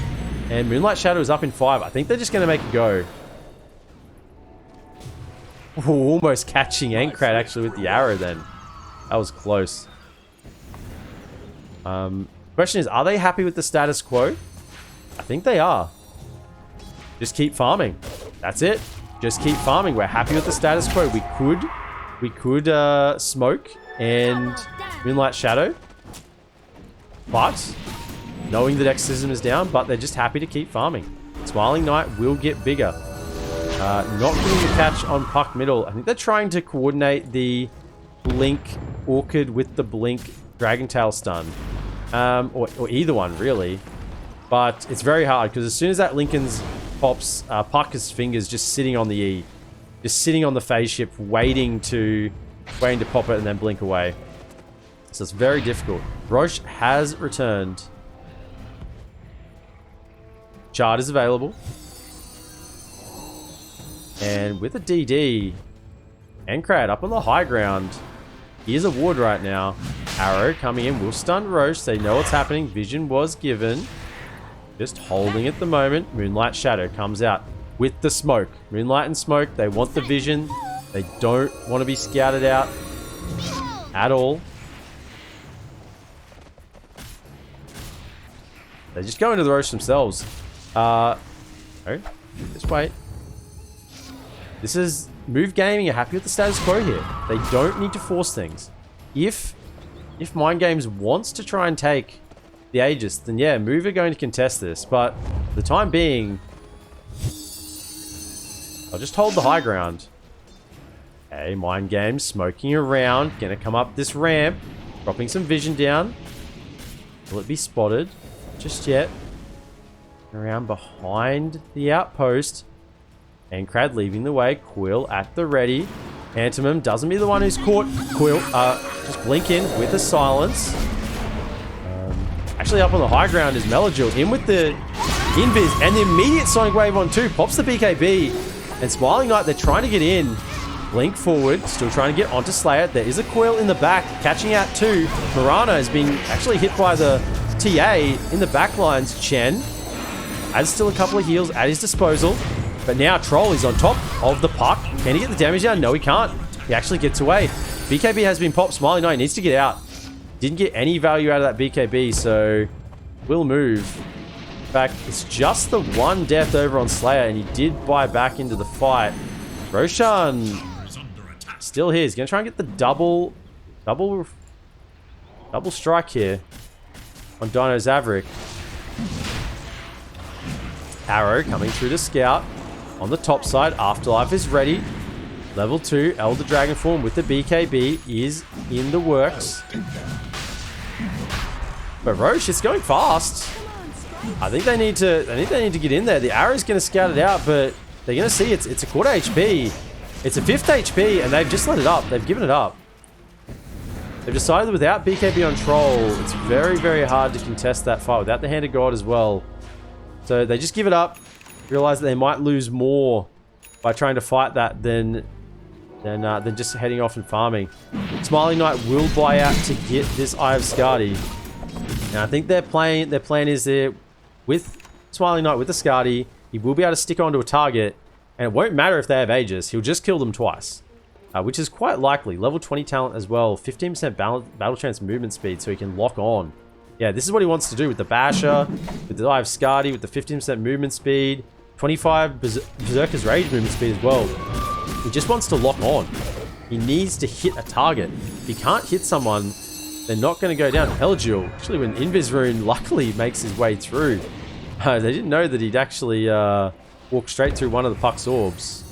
And Moonlight Shadow is up in 5. I think they're just going to make a go. Ooh, almost catching Ankrat actually with the arrow then. That was close. Question is, are they happy with the status quo? I think they are. Just keep farming. That's it. Just keep farming. We're happy with the status quo. We could smoke and Moonlight Shadow. But knowing that Exorcism is down, but they're just happy to keep farming. Smiling Knight will get bigger. Not getting the catch on Puck middle. I think they're trying to coordinate the Blink Orchid with the Blink Dragon Tail stun. Or either one, really. But it's very hard, because as soon as that Lincoln's pops, Puck's fingers just sitting on the E. Just sitting on the phase shift, waiting to pop it and then blink away. So it's very difficult. Roche has returned. Chart is available. And with a DD, Ankrat up on the high ground. He is a ward right now. Arrow coming in will stun Roche. They know what's happening. Vision was given. Just holding at the moment. Moonlight Shadow comes out with the smoke. Moonlight and smoke. They want the vision. They don't want to be scouted out at all. They just go into the Roche themselves. No, just wait. This is Move Gaming. Are happy with the status quo here. They don't need to force things. If MindGames wants to try and take the Aegis, then yeah, Move are going to contest this. But for the time being, I'll just hold the high ground. Okay, MindGames smoking around. Gonna come up this ramp. Dropping some vision down. Will it be spotted? Just yet. Around behind the outpost. Ancrad leaving the way. Quill at the ready. Antimum doesn't be the one who's caught. Quill just blink in with the silence. Actually up on the high ground is Melagil. In with the invis and the immediate Sonic Wave on 2. Pops the BKB. And Smiling Knight, they're trying to get in. Blink forward. Still trying to get onto Slayer. There is a Quill in the back. Catching out 2. Marana has been actually hit by the TA in the back lines. Chen has still a couple of heals at his disposal. But now Troll is on top of the puck. Can he get the damage down? No, he can't. He actually gets away. BKB has been popped. Smiling Knight needs to get out. Didn't get any value out of that BKB, so will move. In fact, it's just the one death over on Slayer, and he did buy back into the fight. Roshan still here. He's going to try and get the double strike here on Dino Zavrik. Arrow coming through the scout. On the top side, Afterlife is ready. Level 2, Elder Dragon form with the BKB is in the works. But Roche, it's going fast. I think they need to get in there. The Arrow's going to scout it out, but they're going to see it's a quarter HP. It's a 5th HP, and they've just let it up. They've given it up. They've decided that without BKB on Troll, it's very, very hard to contest that fight without the Hand of God as well. So they just give it up. Realize that they might lose more by trying to fight that than just heading off and farming. Smiling Knight will buy out to get this Eye of Skadi. And I think their plan is there with Smiling Knight with the Skadi, he will be able to stick onto a target, and it won't matter if they have Aegis. He'll just kill them twice, which is quite likely. Level 20 talent as well, 15% battle chance movement speed, so he can lock on. Yeah, this is what he wants to do with the Basher, with the Eye of Skadi, with the 15% movement speed, 25 Berserker's Rage movement speed as well. He just wants to lock on. He needs to hit a target. If he can't hit someone, they're not going to go down. Elgil, actually when Invis Rune luckily makes his way through. They didn't know that he'd actually walk straight through one of the puck's orbs.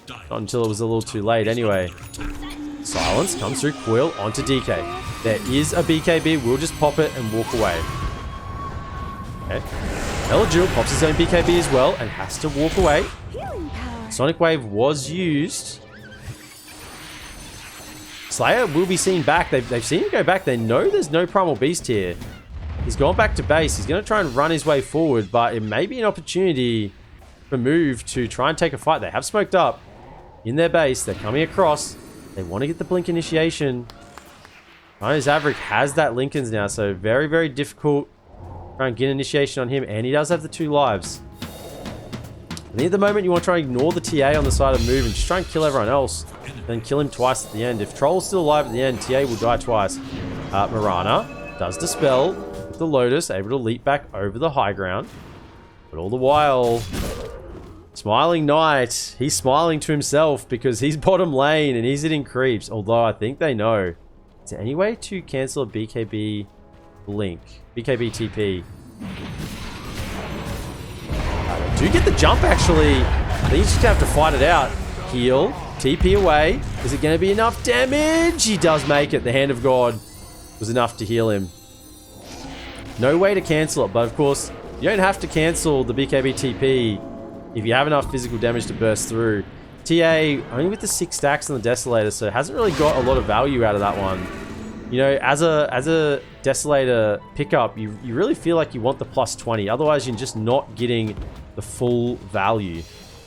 Not until it was a little too late anyway. Silence comes through Quill onto DK. There is a BKB. We'll just pop it and walk away. Okay. Elgil pops his own BKB as well and has to walk away. Sonic Wave was used. Slayer will be seen back. They've seen him go back. They know there's no Primal Beast here. He's gone back to base. He's going to try and run his way forward, but it may be an opportunity for Move to try and take a fight. They have smoked up in their base. They're coming across. They want to get the Blink initiation. Dino Zavrik has that Lincoln's now, so very, very difficult. Try and get initiation on him, and he does have the 2 lives. I think at the moment you want to try and ignore the TA on the side of Move and just try and kill everyone else, then kill him twice at the end. If Troll's still alive at the end, TA will die twice. Marana does Dispel with the Lotus, able to leap back over the high ground. But all the while, Smiling Knight, he's smiling to himself because he's bottom lane and he's hitting creeps, although I think they know. Is there any way to cancel a BKB Blink? BKB TP. They do get the jump actually. They just have to fight it out. Heal. TP away. Is it going to be enough damage? He does make it. The Hand of God was enough to heal him. No way to cancel it, but of course, you don't have to cancel the BKB TP if you have enough physical damage to burst through. TA only with the 6 stacks on the Desolator, so hasn't really got a lot of value out of that one. You know, as a Desolator pickup, you really feel like you want the plus 20. Otherwise, you're just not getting the full value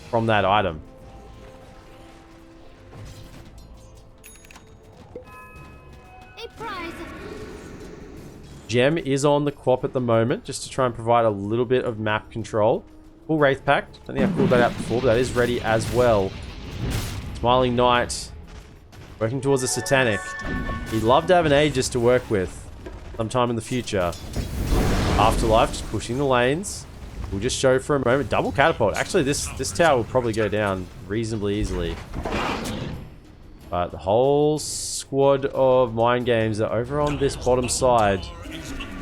from that item. A prize. Gem is on the Quap at the moment, just to try and provide a little bit of map control. Full Wraith Pact. I think I've called that out before, but that is ready as well. Smiling Knight. Working towards a Satanic. He'd love to have an Aegis to work with sometime in the future. Afterlife just pushing the lanes. We'll just show for a moment. Double Catapult. Actually, this tower will probably go down reasonably easily. But the whole squad of MindGames are over on this bottom side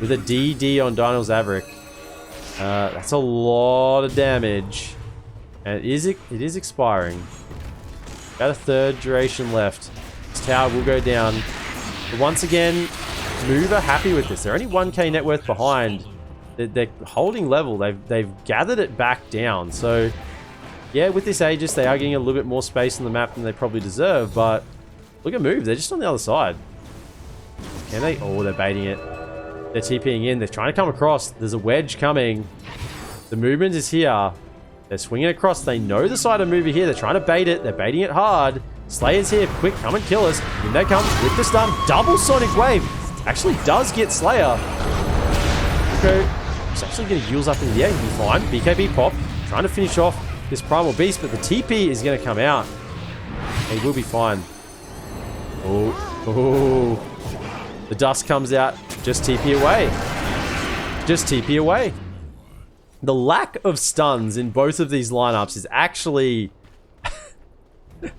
with a DD on Dino Zavrik. That's a lot of damage. And it is expiring. About a third duration left. This tower will go down. But once again, Move are happy with this. They're only 1k net worth behind. They're holding level. They've gathered it back down. So, yeah, with this Aegis, they are getting a little bit more space on the map than they probably deserve. But look at Move. They're just on the other side. Can they? Oh, they're baiting it. They're TPing in. They're trying to come across. There's a wedge coming. The movement is here. They're swinging across. They know the side of Mover here. They're trying to bait it. They're baiting it hard. Slayer's here. Quick, come and kill us. In they come with the stun. Double Sonic Wave. Actually does get Slayer. Okay. He's actually going to use up in the air. He'll be fine. BKB pop. Trying to finish off this Primal Beast, but the TP is going to come out. He will be fine. Oh. Oh. The dust comes out. Just TP away. Just TP away. The lack of stuns in both of these lineups is actually a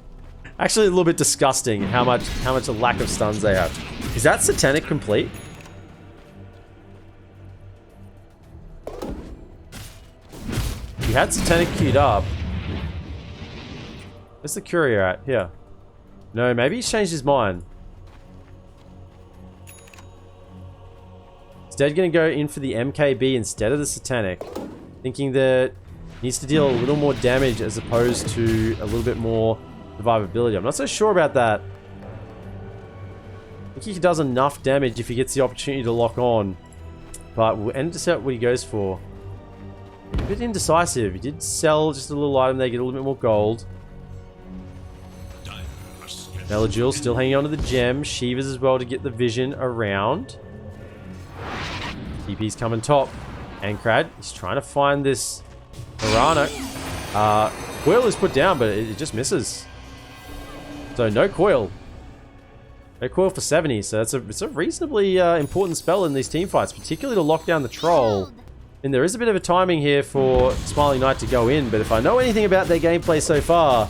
little bit disgusting how much a lack of stuns they have. Is that Satanic complete? He had Satanic queued up. Where's the courier at? Here. No, maybe he's changed his mind. Instead, going to go in for the MKB instead of the Satanic. Thinking that he needs to deal a little more damage as opposed to a little bit more survivability. I'm not so sure about that. I think he does enough damage if he gets the opportunity to lock on. But we'll end to set what he goes for. A bit indecisive. He did sell just a little item there, get a little bit more gold. Melajul still hanging on to the gem. Shivas as well to get the vision around. TP's coming top. Ankrad, he's trying to find this Piranha. Coil is put down, but it just misses. So no coil. No coil for 70, so it's a reasonably important spell in these team fights, particularly to lock down the troll. And there is a bit of a timing here for Smiling Knight to go in, but if I know anything about their gameplay so far,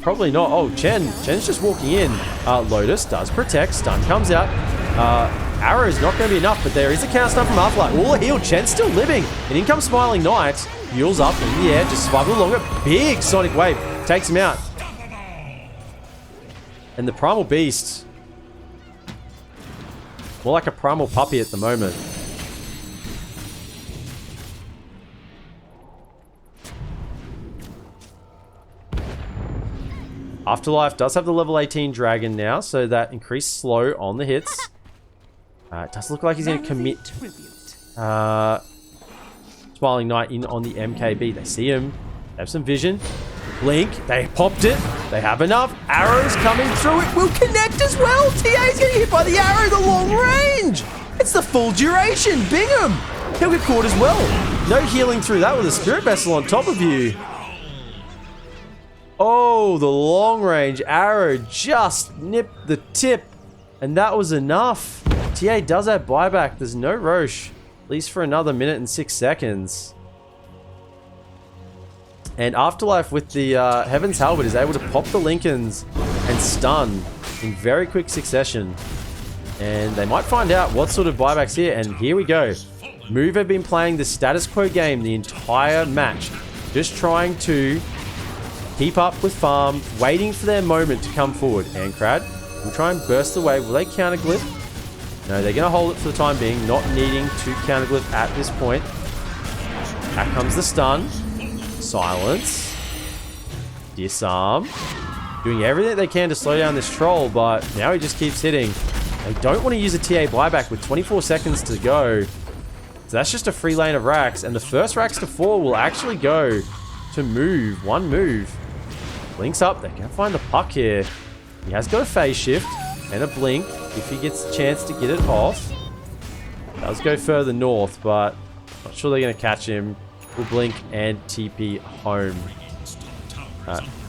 probably not. Oh, Chen's just walking in. Lotus does protect, stun comes out. Arrow is not going to be enough, but there is a counter stun from Afterlife. All healed, Chen's still living. And in comes Smiling Knight. Heals up in the air, just survival along it. Big Sonic Wave takes him out. And the Primal Beast, more like a Primal Puppy at the moment. Afterlife does have the level 18 Dragon now, so that increased slow on the hits. It does look like he's going to commit. Smiling Knight in on the MKB. They see him. They have some vision. Blink. They popped it. They have enough. Arrows coming through. It will connect as well. TA is getting hit by the arrow. The long range. It's the full duration. Bingham. He'll get caught as well. No healing through that with a Spirit Vessel on top of you. Oh, the long range arrow just nipped the tip. And that was enough. TA does have buyback. There's no Roche. At least for another minute and 6 seconds. And Afterlife with the Heaven's Halberd is able to pop the Lincolns and stun in very quick succession. And they might find out what sort of buybacks here. And here we go. Move have been playing the status quo game the entire match. Just trying to keep up with farm, waiting for their moment to come forward. Ankrad will try and burst the wave. Will they counterglyph? No, they're going to hold it for the time being, not needing to counterglyph at this point. Back comes the stun. Silence. Disarm. Doing everything they can to slow down this troll, but now he just keeps hitting. They don't want to use a TA buyback with 24 seconds to go. So that's just a free lane of racks, and the first racks to fall will actually go to Move. One move. Blinks up. They can find the puck here. He has got a phase shift and a blink if he gets a chance to get it off. Does go further north, but not sure they're going to catch him. Will blink and TP home.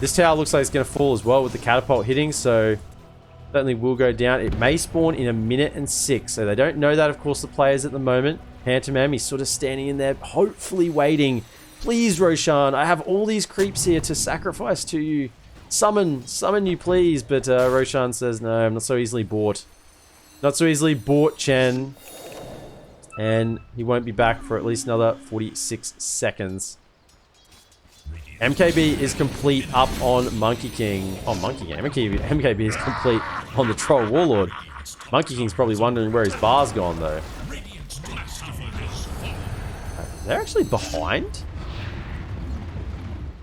This tower looks like it's going to fall as well with the catapult hitting, so certainly will go down. It may spawn in a minute and 6, so they don't know that, of course, the players at the moment. Pantomime, he's sort of standing in there, hopefully waiting. Please, Roshan, I have all these creeps here to sacrifice to you. Summon you, please. But Roshan says, no, I'm not so easily bought. Not so easily bought, Chen. And he won't be back for at least another 46 seconds. MKB is complete up on Monkey King. Oh, Monkey King. MKB is complete on the Troll Warlord. Monkey King's probably wondering where his bar's gone, though. Radiant's glass tower has fallen. They're actually behind?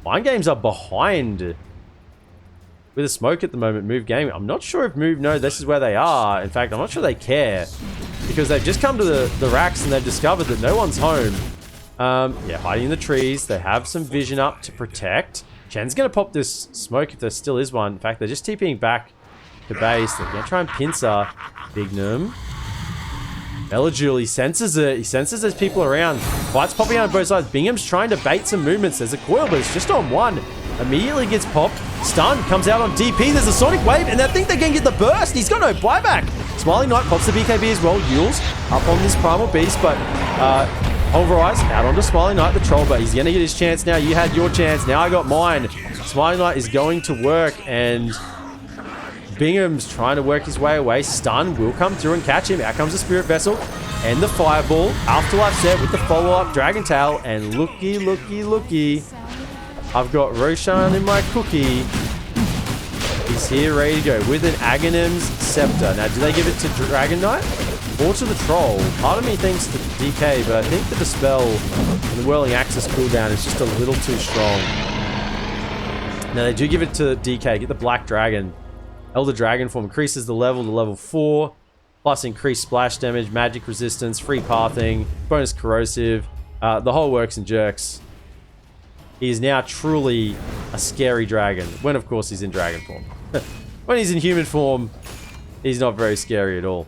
MindGames are behind with a smoke at the moment. Move Gaming. I'm not sure if Move know this is where they are. In fact, I'm not sure they care. Because they've just come to the racks and they've discovered that no one's home. Yeah, hiding in the trees. They have some vision up to protect. Chen's going to pop this smoke if there still is one. In fact, they're just TPing back to base. They're going to try and pincer Bignum. Melajul, he senses it. He senses there's people around. Fight's popping out on both sides. Bingham's trying to bait some movements. There's a coil, but it's just on one. Immediately gets popped. Stun comes out on DP. There's a Sonic Wave, and I think they can get the burst. He's got no buyback. Smiling Knight pops the BKB as well. Yules up on this Primal Beast, but Pulverize out onto Smiling Knight, the troll, but he's going to get his chance now. You had your chance. Now I got mine. Smiling Knight is going to work, and Bingham's trying to work his way away. Stun will come through and catch him. Out comes the Spirit Vessel and the Fireball. Afterlife set with the follow-up Dragon Tail, and looky, looky, looky. I've got Roshan in my cookie. He's here ready to go with an Aghanim's Scepter. Now, do they give it to Dragon Knight or to the Troll? Part of me thinks the DK, but I think the Dispel and the Whirling Axis cooldown is just a little too strong. Now, they do give it to DK. Get the Black Dragon. Elder Dragon form increases the level to level 4, plus increased splash damage, magic resistance, free pathing, bonus corrosive, the whole works and jerks. He is now truly a scary dragon, when of course he's in dragon form. When he's in human form, he's not very scary at all.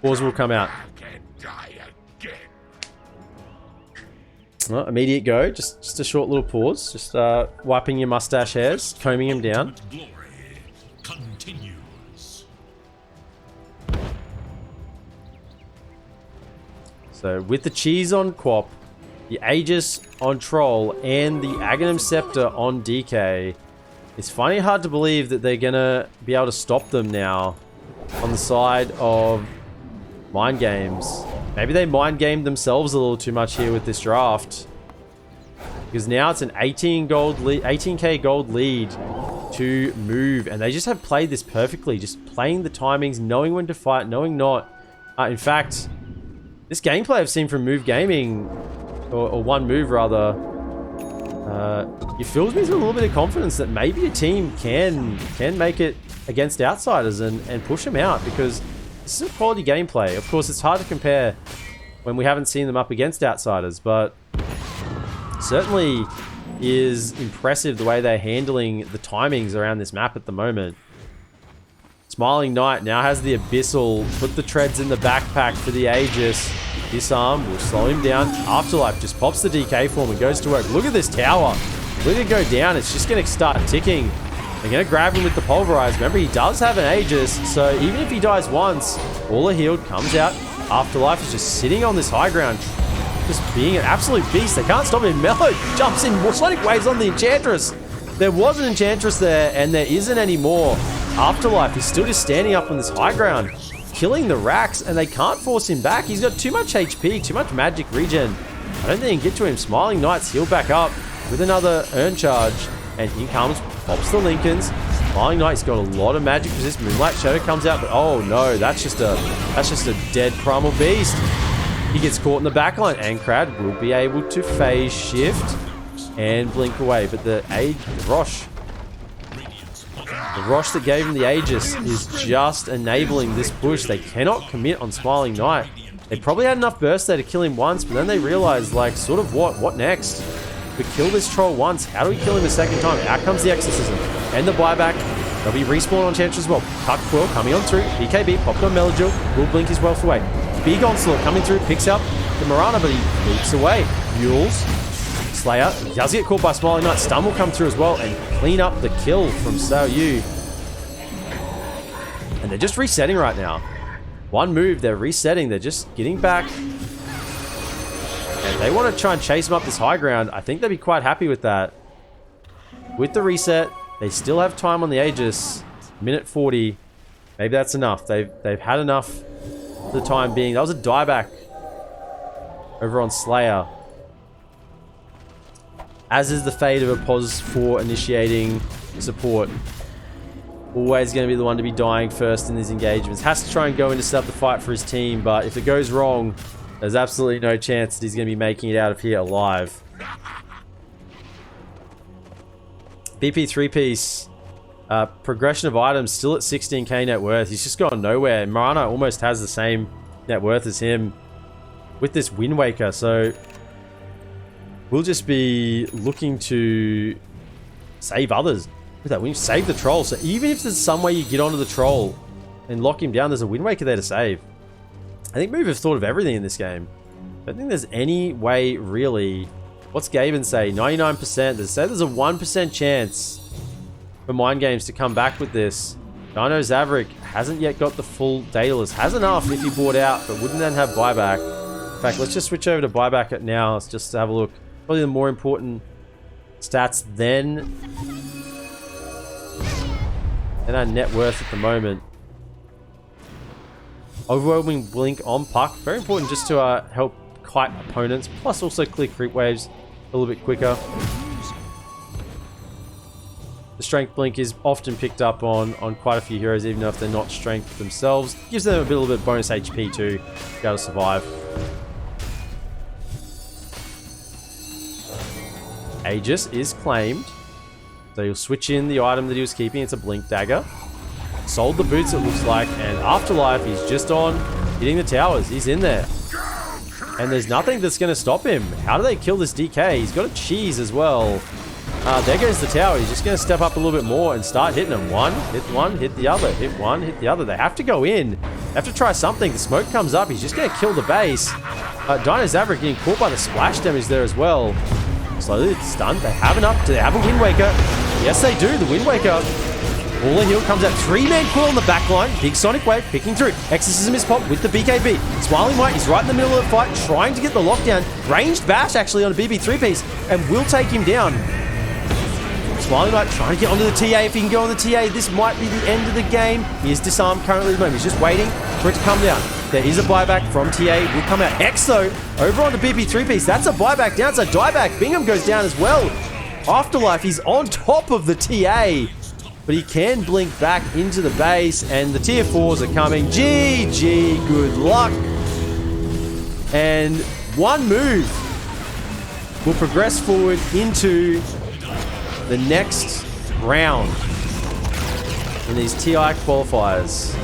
Wars will come out. Well, immediate go. Just a short little pause. Just wiping your mustache hairs, combing him down. Glory continues. So with the cheese on Quap, the Aegis on Troll, and the Aghanim Scepter on DK, it's funny hard to believe that they're gonna be able to stop them now on the side of MindGames. Maybe they mind-gamed themselves a little too much here with this draft. Because now it's an 18k gold lead to Move. And they just have played this perfectly. Just playing the timings, knowing when to fight, knowing not. In fact, this gameplay I've seen from Move Gaming, or OneMove rather, it fills me with a little bit of confidence that maybe a team can make it against outsiders and push them out. Because this is a quality gameplay. Of course, it's hard to compare when we haven't seen them up against outsiders, but certainly is impressive the way they're handling the timings around this map at the moment. Smiling Knight now has the Abyssal, put the treads in the backpack for the Aegis. Disarm will slow him down. Afterlife just pops the DK form and goes to work. Look at this tower. Look at it go down. It's just going to start ticking. They're going to grab him with the Pulverize. Remember, he does have an Aegis, so even if he dies once, all are healed, comes out. Afterlife is just sitting on this high ground, just being an absolute beast. They can't stop him. Mello jumps in, Sonic Waves on the Enchantress. There was an Enchantress there, and there isn't anymore. Afterlife is still just standing up on this high ground, killing the racks, and they can't force him back. He's got too much HP, too much magic regen. I don't think they can get to him. Smiling Knight's healed back up with another Urn Charge. And here comes, pops the Lincolns. Smiling Knight's got a lot of magic resist. Moonlight Shadow comes out, but oh no, that's just a dead Primal Beast. He gets caught in the backline, and Crad will be able to phase shift and blink away. But the Rosh that gave him the Aegis is just enabling this push. They cannot commit on Smiling Knight. They probably had enough burst there to kill him once, but then they realized, like, sort of what next? We kill this troll once. How do we kill him a second time? Out comes the Exorcism and the buyback. There'll be respawn on Enchantress as well. Tuck Quill coming on through. BKB popped on Melajul. Will blink his wealth away. Big Onslaught coming through. Picks up the Mirana, but he leaps away. Mules. Slayer does get caught by Smiling Knight. Stun will come through as well and clean up the kill from Sao Yu. And they're just resetting right now. OneMove, they're resetting. They're just getting back. And they want to try and chase him up this high ground. I think they'd be quite happy with that. With the reset, they still have time on the Aegis. Minute 40. Maybe that's enough. They've had enough for the time being. That was a dieback. over on Slayer. As is the fate of a pos 4 initiating support. Always going to be the one to be dying first in these engagements. Has to try and go in to set up the fight for his team, but if it goes wrong, there's absolutely no chance that he's going to be making it out of here alive. BP 3-piece. Progression of items still at 16k net worth. He's just gone nowhere. Marana almost has the same net worth as him with this Wind Waker, so we'll just be looking to save others with that Wind. Save the troll. So even if there's some way you get onto the troll and lock him down, there's a Wind Waker there to save. I think Move have thought of everything in this game. I don't think there's any way really. What's Gaben say? 99%. They say there's a 1% chance for MindGames to come back with this. Dino Zavrik hasn't yet got the full data list. Has enough if he bought out, but wouldn't then have buyback. In fact, let's just switch over to buyback it now. Let's just have a look. Probably the more important stats then. And our net worth at the moment. Overwhelming blink on puck. Very important just to help kite opponents. Plus also clear creep waves a little bit quicker. The strength blink is often picked up on quite a few heroes, even though if they're not strength themselves. Gives them a little bit of bonus HP too, to be able to survive. Aegis is claimed. So he'll switch in the item that he was keeping. It's a blink dagger. Sold the boots, it looks like, and Afterlife, he's just on hitting the towers. He's in there. And there's nothing that's going to stop him. How do they kill this DK? He's got a cheese as well. There goes the tower. He's just going to step up a little bit more and start hitting them. One, hit the other. Hit one, hit the other. They have to go in. They have to try something. The smoke comes up. He's just going to kill the base. Dino Zavrik getting caught by the splash damage there as well. Slowly it's stunned. They have enough. Do they have a Wind Waker? Yes, they do. The Wind Waker. All the heal comes out. 3-man quill on the back line. Big Sonic Wave picking through. Exorcism is popped with the BKB. Smiling White, he's right in the middle of the fight, trying to get the lockdown. Ranged bash actually on a BB 3-piece and will take him down. Smiling White trying to get onto the TA. If he can go on the TA, this might be the end of the game. He is disarmed currently at the moment. He's just waiting for it to come down. There is a buyback from TA. Will come out. X though, over on the BB 3-piece. That's a buyback down. It's a dieback. Bingham goes down as well. Afterlife, he's on top of the TA. But he can blink back into the base, and the tier 4s are coming. GG, good luck. And OneMove will progress forward into the next round in these TI qualifiers.